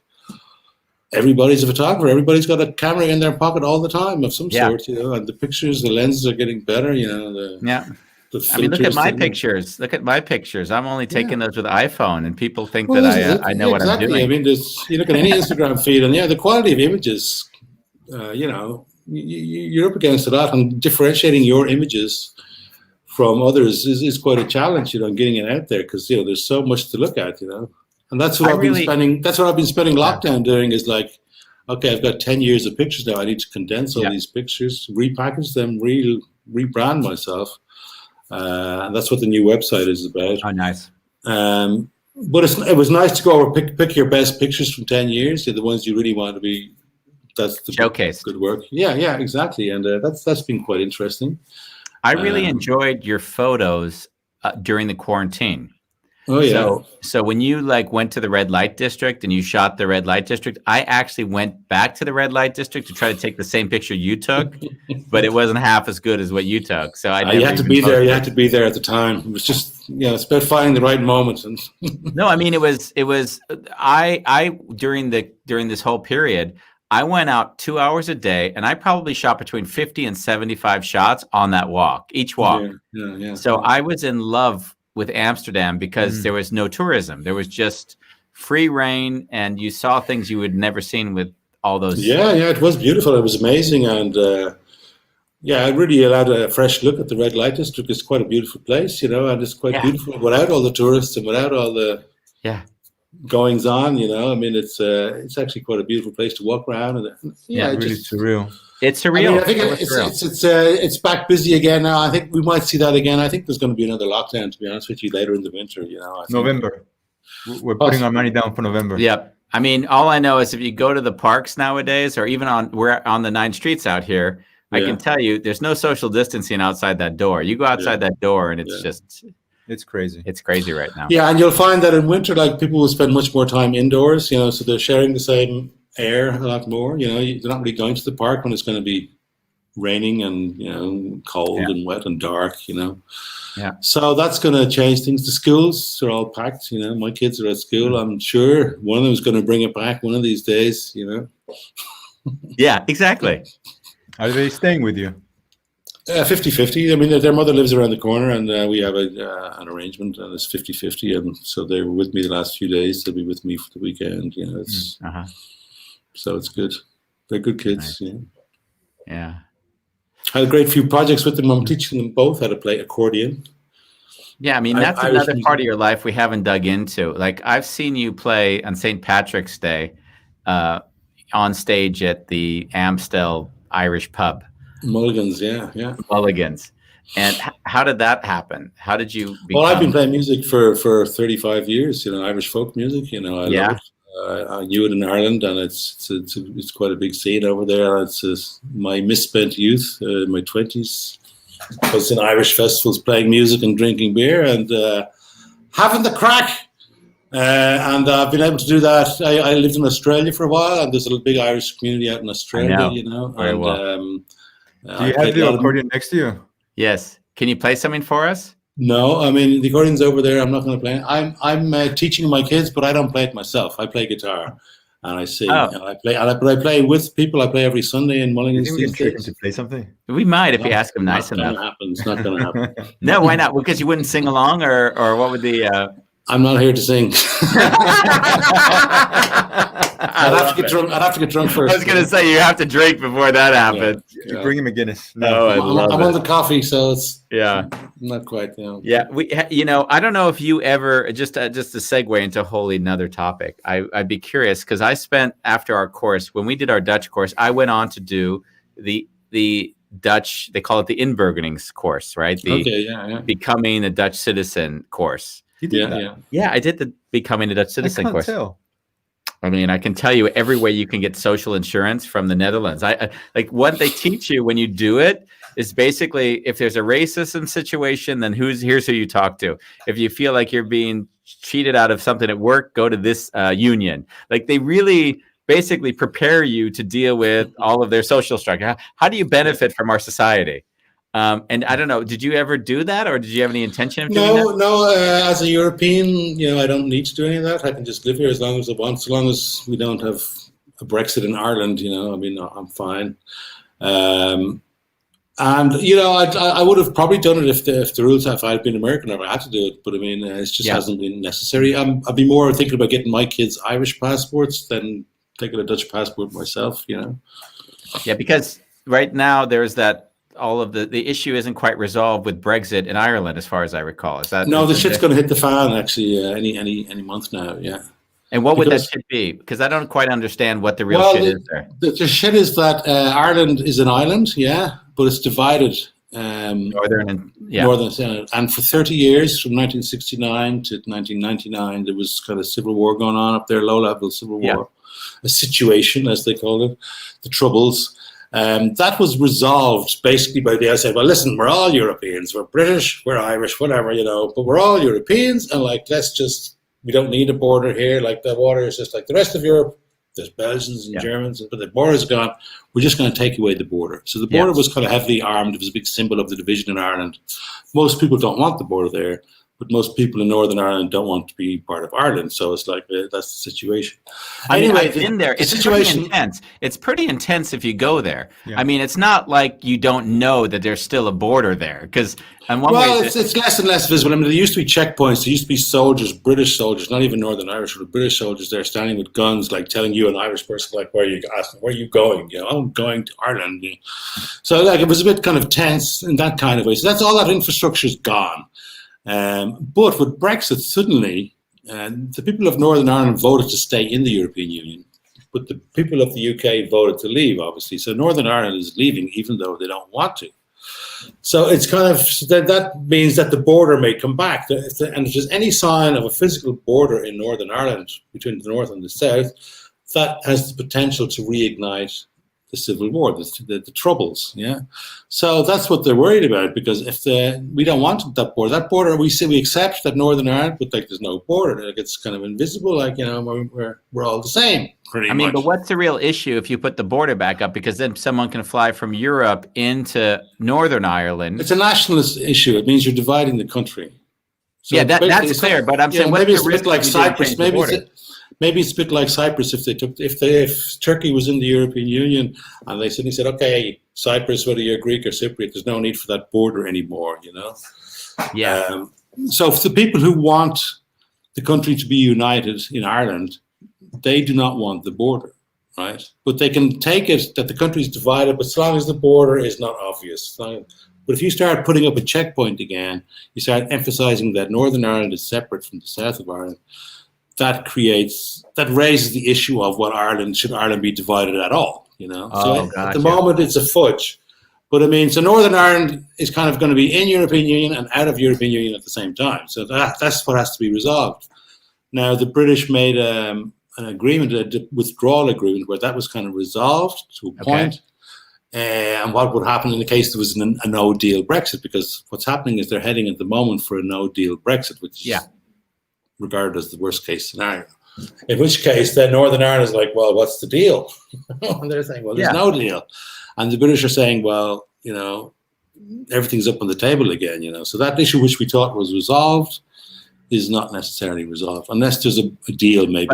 everybody's a photographer. Everybody's got a camera in their pocket all the time of some sort, and the pictures, the lenses are getting better, look at my pictures. Look at my pictures. I'm only taking those with iPhone, and people think that I know what I'm doing. I mean, you look at any Instagram feed, and the quality of images, you're up against a lot, and differentiating your images from others is quite a challenge, getting it out there, because there's so much to look at, And that's what I've been spending lockdown doing, is like, okay, I've got 10 years of pictures now. I need to condense all these pictures, repackage them, rebrand myself. And that's what the new website is about. Oh, nice. But it was nice to go over, pick your best pictures from 10 years, the ones you really want to be. That's the showcase. Good work. Yeah, exactly. And that's been quite interesting. I really enjoyed your photos during the quarantine. Oh yeah. So when you went to the red light district and you shot the red light district, I actually went back to the red light district to try to take the same picture you took, but it wasn't half as good as what you took. So you had to be there. You had to be there at the time. It was just it's about finding the right moment. And no, I mean it was I during this whole period, I went out 2 hours a day, and I probably shot between 50 and 75 shots on that walk, each walk. Yeah. So I was in love with Amsterdam because there was no tourism. There was just free reign, and you saw things you had never seen with all those. Yeah, it was beautiful. It was amazing. And it really allowed a fresh look at the red light district. It's quite a beautiful place, and it's quite beautiful without all the tourists and without all the goings on, I mean, it's actually quite a beautiful place to walk around. And really surreal. It's surreal. I think it's back busy again now. I think we might see that again. I think there's going to be another lockdown, to be honest with you, later in the winter. November. We're putting our money down for November. Yep. I mean, all I know is if you go to the parks nowadays, or even we're on the 9 streets out here, I can tell you there's no social distancing outside that door. You go outside that door, and it's just. It's crazy. It's crazy right now. Yeah, and you'll find that in winter, people will spend much more time indoors, so they're sharing the same air a lot more. They're not really going to the park when it's going to be raining and, cold and wet and dark, Yeah. So that's going to change things. The schools are all packed, My kids are at school. I'm sure one of them is going to bring it back one of these days, Yeah, exactly. Are they staying with you? 50-50. I mean, their mother lives around the corner, and we have an arrangement, and it's 50-50. And so they were with me the last few days. They'll be with me for the weekend. So it's good. They're good kids. Nice. Yeah. I had a great few projects with them. I'm teaching them both how to play accordion. Yeah, I mean, that's another part of your life we haven't dug into. I've seen you play on St. Patrick's Day on stage at the Amstel Irish pub. Mulligans, yeah. Mulligans. And how did that happen? How did you become... Well, I've been playing music for 35 years, Irish folk music, I love it. I knew it in Ireland, and it's quite a big scene over there. It's my misspent youth, my 20s. I was in Irish festivals playing music and drinking beer and having the crack. And I've been able to do that. I lived in Australia for a while, and there's a big Irish community out in Australia, Very and well. Do you have the accordion next to you? Yes. Can you play something for us? No, I mean, the accordion's over there. I'm not going to play it. I'm teaching my kids, but I don't play it myself. I play guitar, and I sing. Oh. And I play with people. I play every Sunday in Mulligans. You think we can trick him to play something? We might if you ask him nice enough. It's not going to happen. No, why not? Because you wouldn't sing along, or what would the... I'm not here to sing. I'd have to get drunk first. I was going to say, you have to drink before that happens. Yeah. Bring him a Guinness. No, I'm on the coffee, so it's not quite. Yeah, I don't know if you ever just to segue into a wholly another topic. I'd be curious because I spent after our course when we did our Dutch course, I went on to do the Dutch. They call it the inburgerings course, right? Becoming a Dutch citizen course. You did that? Yeah, I did the becoming a Dutch citizen course. Tell. I mean, I can tell you every way you can get social insurance from the Netherlands. I like what they teach you when you do it is basically if there's a racism situation, then here's who you talk to. If you feel like you're being cheated out of something at work, go to this union. Like they really basically prepare you to deal with all of their social structure. How do you benefit from our society? And I don't know, did you ever do that or did you have any intention of doing that? No, as a European, I don't need to do any of that. I can just live here as long as I want, so long as we don't have a Brexit in Ireland, I mean, I'm fine. And, I would have probably done it if the rules, if I had been American, I had to do it, but I mean, it just hasn't been necessary. I'd be more thinking about getting my kids Irish passports than taking a Dutch passport myself, Yeah, because right now there's that, all of the issue isn't quite resolved with Brexit in Ireland, as far as I recall. Is that the shit's going to hit the fan actually any month now? Yeah. And what would that shit be? Because I don't quite understand what the real shit is there. The shit is that Ireland is an island, but it's divided. Northern, and for 30 years, from 1969 to 1999, there was kind of civil war going on up there, low-level civil war, a situation as they called it, the Troubles. That was resolved basically by the outside. Well, listen, we're all Europeans. We're British, we're Irish, whatever, but we're all Europeans. And we don't need a border here. Like the water is just like the rest of Europe. There's Belgians and Germans, but the border's gone. We're just going to take away the border. So the border was kind of heavily armed. It was a big symbol of the division in Ireland. Most people don't want the border there, but most people in Northern Ireland don't want to be part of Ireland. So it's like that's the situation. Anyway, I've been there. It's pretty intense. It's pretty intense if you go there. Yeah. I mean, it's not like you don't know that there's still a border there. Because it's less and less visible. I mean, there used to be checkpoints. There used to be soldiers, British soldiers, not even Northern Irish, but British soldiers there standing with guns, like telling you, an Irish person, like, where are you going? I'm going to Ireland. So like it was a bit kind of tense in that kind of way. So that's all that infrastructure's gone. But with Brexit, suddenly, the people of Northern Ireland voted to stay in the European Union, but the people of the UK voted to leave, obviously. So Northern Ireland is leaving, even though they don't want to. So it's kind of that means that the border may come back. And if there's any sign of a physical border in Northern Ireland between the north and the south, that has the potential to reignite the civil war, the troubles, So that's what they're worried about, because if we don't want that border, we accept that Northern Ireland, but like there's no border, like it's kind of invisible, like we're all the same. Pretty much. But what's the real issue if you put the border back up? Because then someone can fly from Europe into Northern Ireland. It's a nationalist issue. It means you're dividing the country. So that's clear. But I'm saying, maybe it's a bit like Cyprus. Maybe it's a bit like Cyprus if Turkey was in the European Union and they suddenly said, okay, Cyprus, whether you're Greek or Cypriot, there's no need for that border anymore, Yeah. So for the people who want the country to be united in Ireland, they do not want the border, right? But they can take it that the country is divided, but as long as the border is not obvious. But if you start putting up a checkpoint again, you start emphasizing that Northern Ireland is separate from the south of Ireland, that raises the issue of should Ireland be divided at all, So at the moment it's a fudge, But I mean, so Northern Ireland is kind of going to be in European Union and out of European Union at the same time. So that's what has to be resolved. Now, the British made an agreement, a withdrawal agreement, where that was kind of resolved to a point. And what would happen in the case there was a no-deal Brexit, because what's happening is they're heading at the moment for a no-deal Brexit, which is regarded as the worst-case scenario. In which case, then Northern Ireland is like, well, what's the deal? And they're saying, well, there's no deal. And the British are saying, well, you know, everything's up on the table again, you know. So that issue which we thought was resolved is not necessarily resolved, unless there's a deal maybe.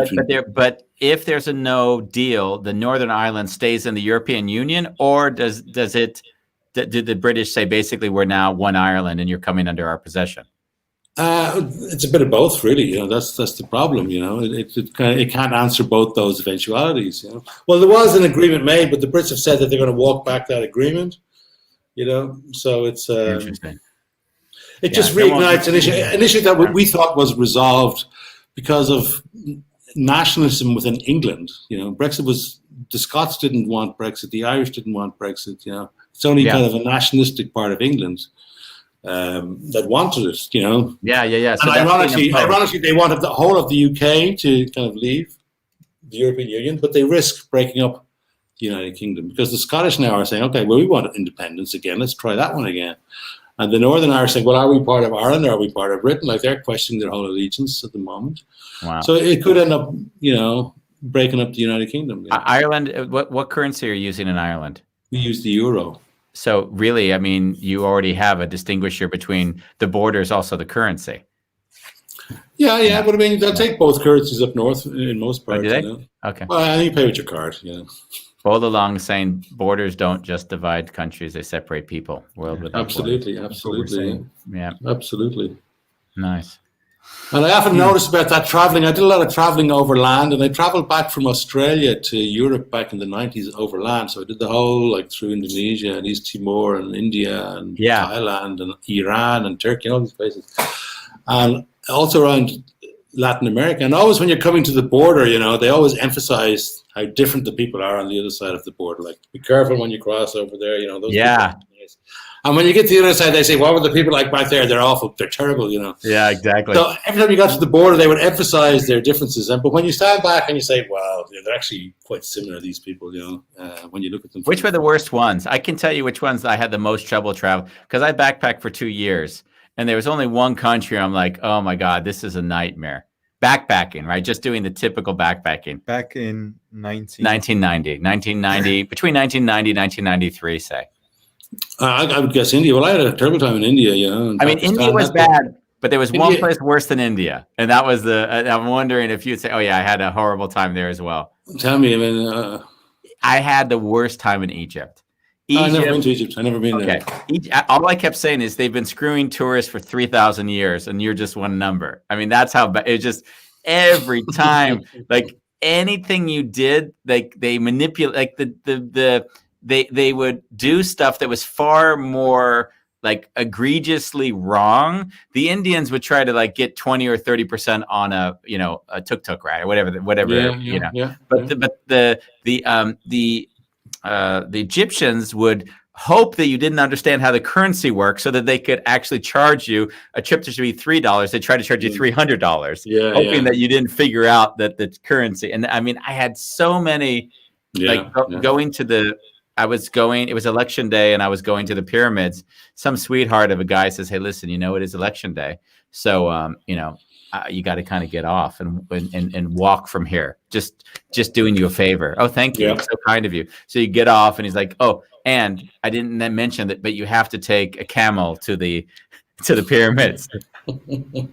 But if there's a no deal, the Northern Ireland stays in the European Union, or did the British say basically we're now one Ireland and you're coming under our possession? It's a bit of both, really. You know, that's the problem. You know, it can't answer both those eventualities. You know, well, there was an agreement made, but the Brits have said that they're going to walk back that agreement. You know, so it's interesting. It just reignites an issue that we thought was resolved because of nationalism within England. You know, the Scots didn't want Brexit, the Irish didn't want Brexit. You know, it's only kind of a nationalistic part of England that wanted it, you know. So and ironically, they wanted the whole of the UK to kind of leave the European Union, but they risk breaking up the United Kingdom, because the Scottish now are saying, okay, well, we want independence again. Let's try that one again. And the Northern Irish saying, well, are we part of Ireland or are we part of Britain? Like, they're questioning their whole allegiance at the moment. Wow. So it could end up, you know, breaking up the United Kingdom. You know? Ireland, what currency are you using in Ireland? We use the euro. So really, I mean, you already have a distinguisher between the borders, also the currency. Yeah, but I mean, they'll take both currencies up north in most parts. Do they? You know? Okay. Well, I think you pay with your card, you know. All along saying borders don't just divide countries, they separate people. World without absolutely. Yeah. Absolutely. Nice. And I often noticed about that traveling. I did a lot of traveling overland, and I traveled back from Australia to Europe back in the 90s overland. So I did the whole, like, through Indonesia and East Timor and India and Thailand and Iran and Turkey and all these places. And also around Latin America. And always when you're coming to the border, you know, they always emphasize how different the people are on the other side of the border. Like, be careful when you cross over there, you know. Those and when you get to the other side, they say, what were the people like back there? They're awful. They're terrible, you know. Yeah, exactly. So every time you got to the border, they would emphasize their differences. But when you stand back and you say, wow, they're actually quite similar, these people, you know, when you look at them. Which were the worst ones? I can tell you which ones I had the most trouble traveling, because I backpacked for 2 years. And there was only one country I'm like, oh, my God, this is a nightmare. Backpacking, right? Just doing the typical backpacking. Back in 1990, between 1990 and 1993, say. I would guess India. Well, I had a terrible time in India, you know. I mean, India was bad, but there was one place worse than India. And that was I'm wondering if you'd say, oh, yeah, I had a horrible time there as well. Tell me, I mean. I had the worst time in Egypt. I've never been to Egypt. I've never been there. All I kept saying is they've been screwing tourists for 3,000 years, and you're just one number. I mean, that's how bad. It's just every time, like anything you did, like they manipulate, like they would do stuff that was far more like egregiously wrong. The Indians would try to like get 20 or 30% on a tuk-tuk ride or whatever. But the Egyptians would hope that you didn't understand how the currency works, so that they could actually charge you a trip that should be $3. They try to charge you $300, hoping that you didn't figure out that the currency. And I mean, I had so many going to it was election day, and I was going to the pyramids. Some sweetheart of a guy says, hey, listen, you know, it is election day. So, you got to kind of get off and walk from here. Just doing you a favor. Oh, thank you. So kind of you. So you get off, and he's like, oh, and I didn't mention that, but you have to take a camel to the pyramids. And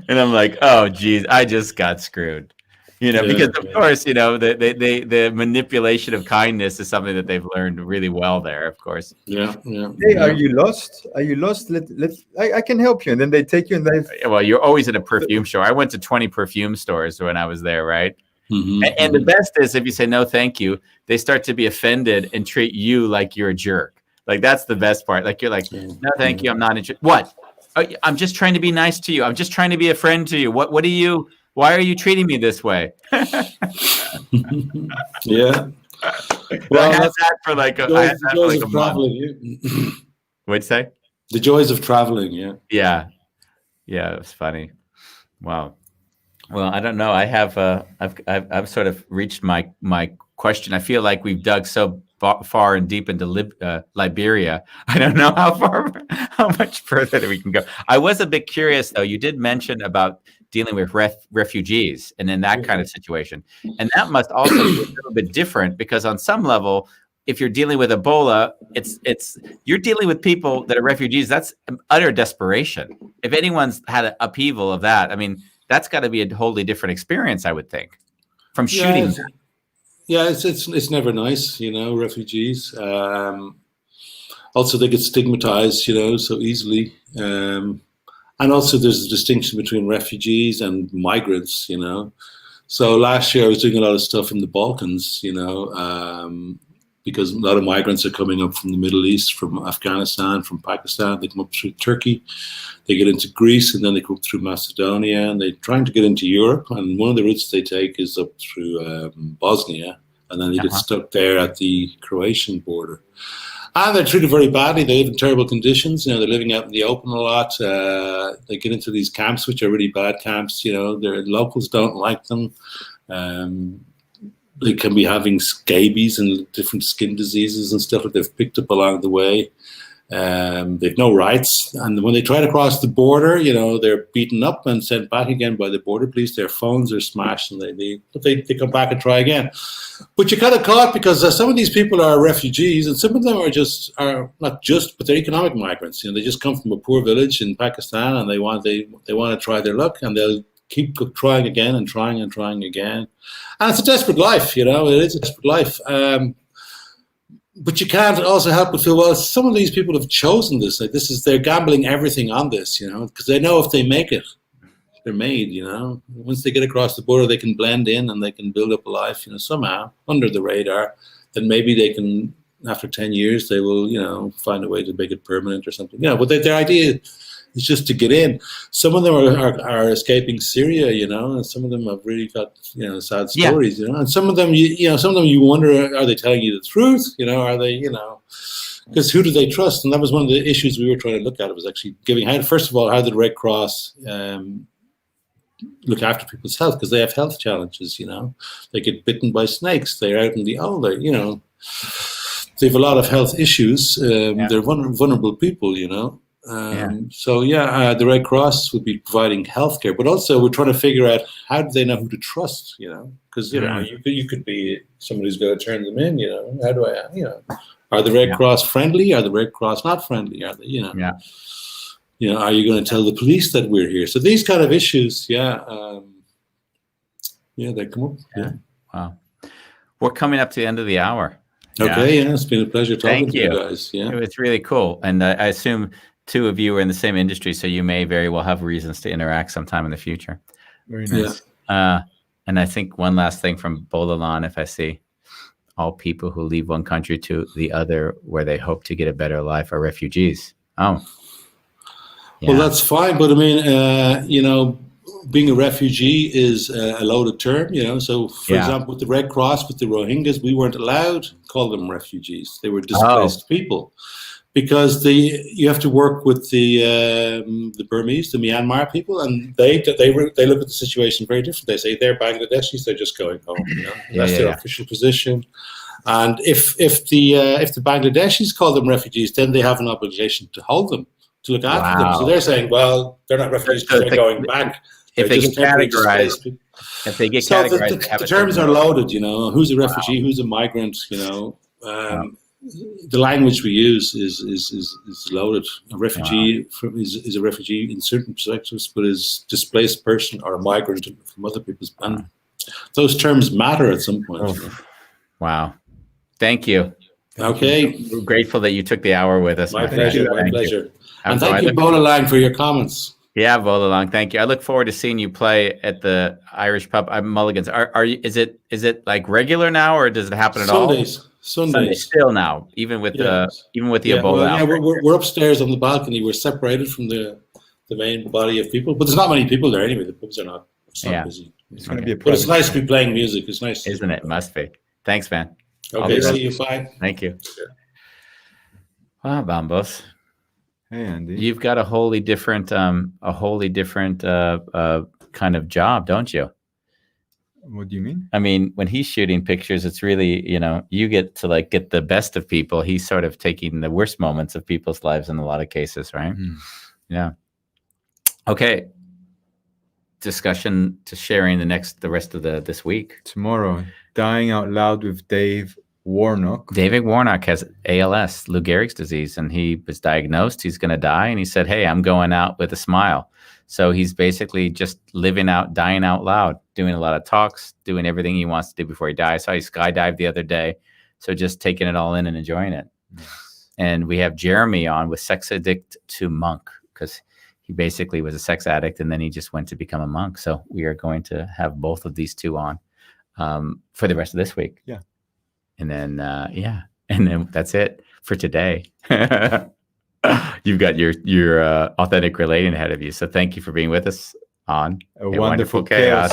I'm like, oh, geez, I just got screwed. Because of course, the manipulation of kindness is something that they've learned really well there, of course. Yeah. Hey, are you lost? I can help you. And then they take you well, you're always at a perfume store. I went to 20 perfume stores when I was there, right? Mm-hmm. And the best is if you say no, thank you, they start to be offended and treat you like you're a jerk. Like, that's the best part. Like, you're like, no, thank you, I'm not interested. What? I'm just trying to be nice to you. I'm just trying to be a friend to you. Why are you treating me this way? Yeah. Well, I had that's that for like a, the I had joys, the that for joys like of a month. traveling. Yeah. What'd you say? The joys of traveling. Yeah. Yeah. Yeah, it was funny. Wow. Well, I don't know. I have I've sort of reached my question. I feel like we've dug so far and deep into Liberia. I don't know how much further that we can go. I was a bit curious though. You did mention about dealing with refugees and in that kind of situation, and that must also be a little bit different because on some level, if you're dealing with Ebola, it's you're dealing with people that are refugees. That's utter desperation. If anyone's had an upheaval of that, I mean, that's got to be a wholly different experience, I would think, from shooting. Yeah, it's never nice, refugees. Also, they get stigmatized, so easily. And also, there's a distinction between refugees and migrants, So last year, I was doing a lot of stuff in the Balkans, because a lot of migrants are coming up from the Middle East, from Afghanistan, from Pakistan. They come up through Turkey, they get into Greece, and then they go up through Macedonia, and they're trying to get into Europe. And one of the routes they take is up through Bosnia, and then they get stuck there at the Croatian border. And they're treated very badly. They live in terrible conditions. They're living out in the open a lot. They get into these camps, which are really bad camps. Their locals don't like them. They can be having scabies and different skin diseases and stuff that they've picked up along the way. They've no rights. And when they try to cross the border, they're beaten up and sent back again by the border police. Their phones are smashed and they come back and try again. But you're kind of caught because some of these people are refugees and some of them are not just, but they're economic migrants. They just come from a poor village in Pakistan and they want to try their luck, and they'll keep trying again and trying and trying again. And it's a desperate life, it is a desperate life. But you can't also help but feel, well, some of these people have chosen this. Like they're gambling everything on this, because they know if they make it, they're made, Once they get across the border, they can blend in and they can build up a life, somehow under the radar. Then maybe they can, after 10 years, they will, find a way to make it permanent or something. But their idea is just to get in. Some of them are escaping Syria, and some of them have really got, sad stories, and some of them, you wonder, are they telling you the truth? Are they, because who do they trust? And that was one of the issues we were trying to look at. It was actually first of all, how did the Red Cross look after people's health? Because they have health challenges, they get bitten by snakes. They're out in the they have a lot of health issues. They're vulnerable people, the Red Cross would be providing healthcare, but also we're trying to figure out how do they know who to trust, because you could be somebody who's going to turn them in, how do I, are the Red Cross friendly? Are the Red Cross not friendly? Are they, are you going to tell the police that we're here? So these kind of issues, they come up. Yeah. Wow. We're coming up to the end of the hour. Okay, it's been a pleasure talking to you guys. Yeah, it was really cool, and I assume two of you are in the same industry, so you may very well have reasons to interact sometime in the future. Very nice. And I think one last thing from Bolalan, if I see, all people who leave one country to the other where they hope to get a better life are refugees. Oh. Yeah. Well, that's fine, but I mean, being a refugee is a loaded term, So, for example, with the Red Cross, with the Rohingyas, we weren't allowed to call them refugees. They were displaced people. Because you have to work with the Burmese, the Myanmar people, and they look at the situation very different. They say they're Bangladeshis, they're just going home. That's their official position. And if the Bangladeshis call them refugees, then they have an obligation to hold them, to look after them. So they're saying, well, they're not refugees because they're going back. If they get categorized, the terms are loaded. Who's a refugee? Who's a migrant? The language we use is loaded. A refugee is a refugee in certain perspectives, but is displaced person or a migrant from other people's. And those terms matter at some point. Wow. Thank you. Okay. We're grateful that you took the hour with us. My pleasure. My pleasure. And thank you, Bolalang, for your comments. Yeah, Bolalang, thank you. I look forward to seeing you play at the Irish pub. I'm Mulligans. Are you? Is it like regular now, or does it happen at all? Sundays still now, even with the Ebola. We're upstairs on the balcony. We're separated from the main body of people, but there's not many people there anyway. The pubs are not busy. It's going to be a but it's nice to be playing music. It's nice, isn't it? Must be. Thanks, man. Okay, see you. Bye. Thank you. Ah, Bambos. Hey, Andy. You've got a wholly different kind of job, don't you? What do you mean? I mean, when he's shooting pictures, it's really, you get to like get the best of people. He's sort of taking the worst moments of people's lives in a lot of cases, right? Yeah. Okay. Discussion to sharing the rest of this week. Tomorrow, Dying Out Loud with Dave Warnock. David Warnock has ALS, Lou Gehrig's disease, and he was diagnosed. He's going to die, and he said, "Hey, I'm going out with a smile." So he's basically just dying out loud, doing a lot of talks, doing everything he wants to do before he dies. So he skydived the other day, so just taking it all in and enjoying it. Yes. And we have Jeremy on with Sex Addict to Monk, because he basically was a sex addict, and then he just went to become a monk. So we are going to have both of these two on for the rest of this week. Yeah. And then, and then that's it for today. You've got your authentic relating ahead of you. So thank you for being with us on A Wonderful Chaos.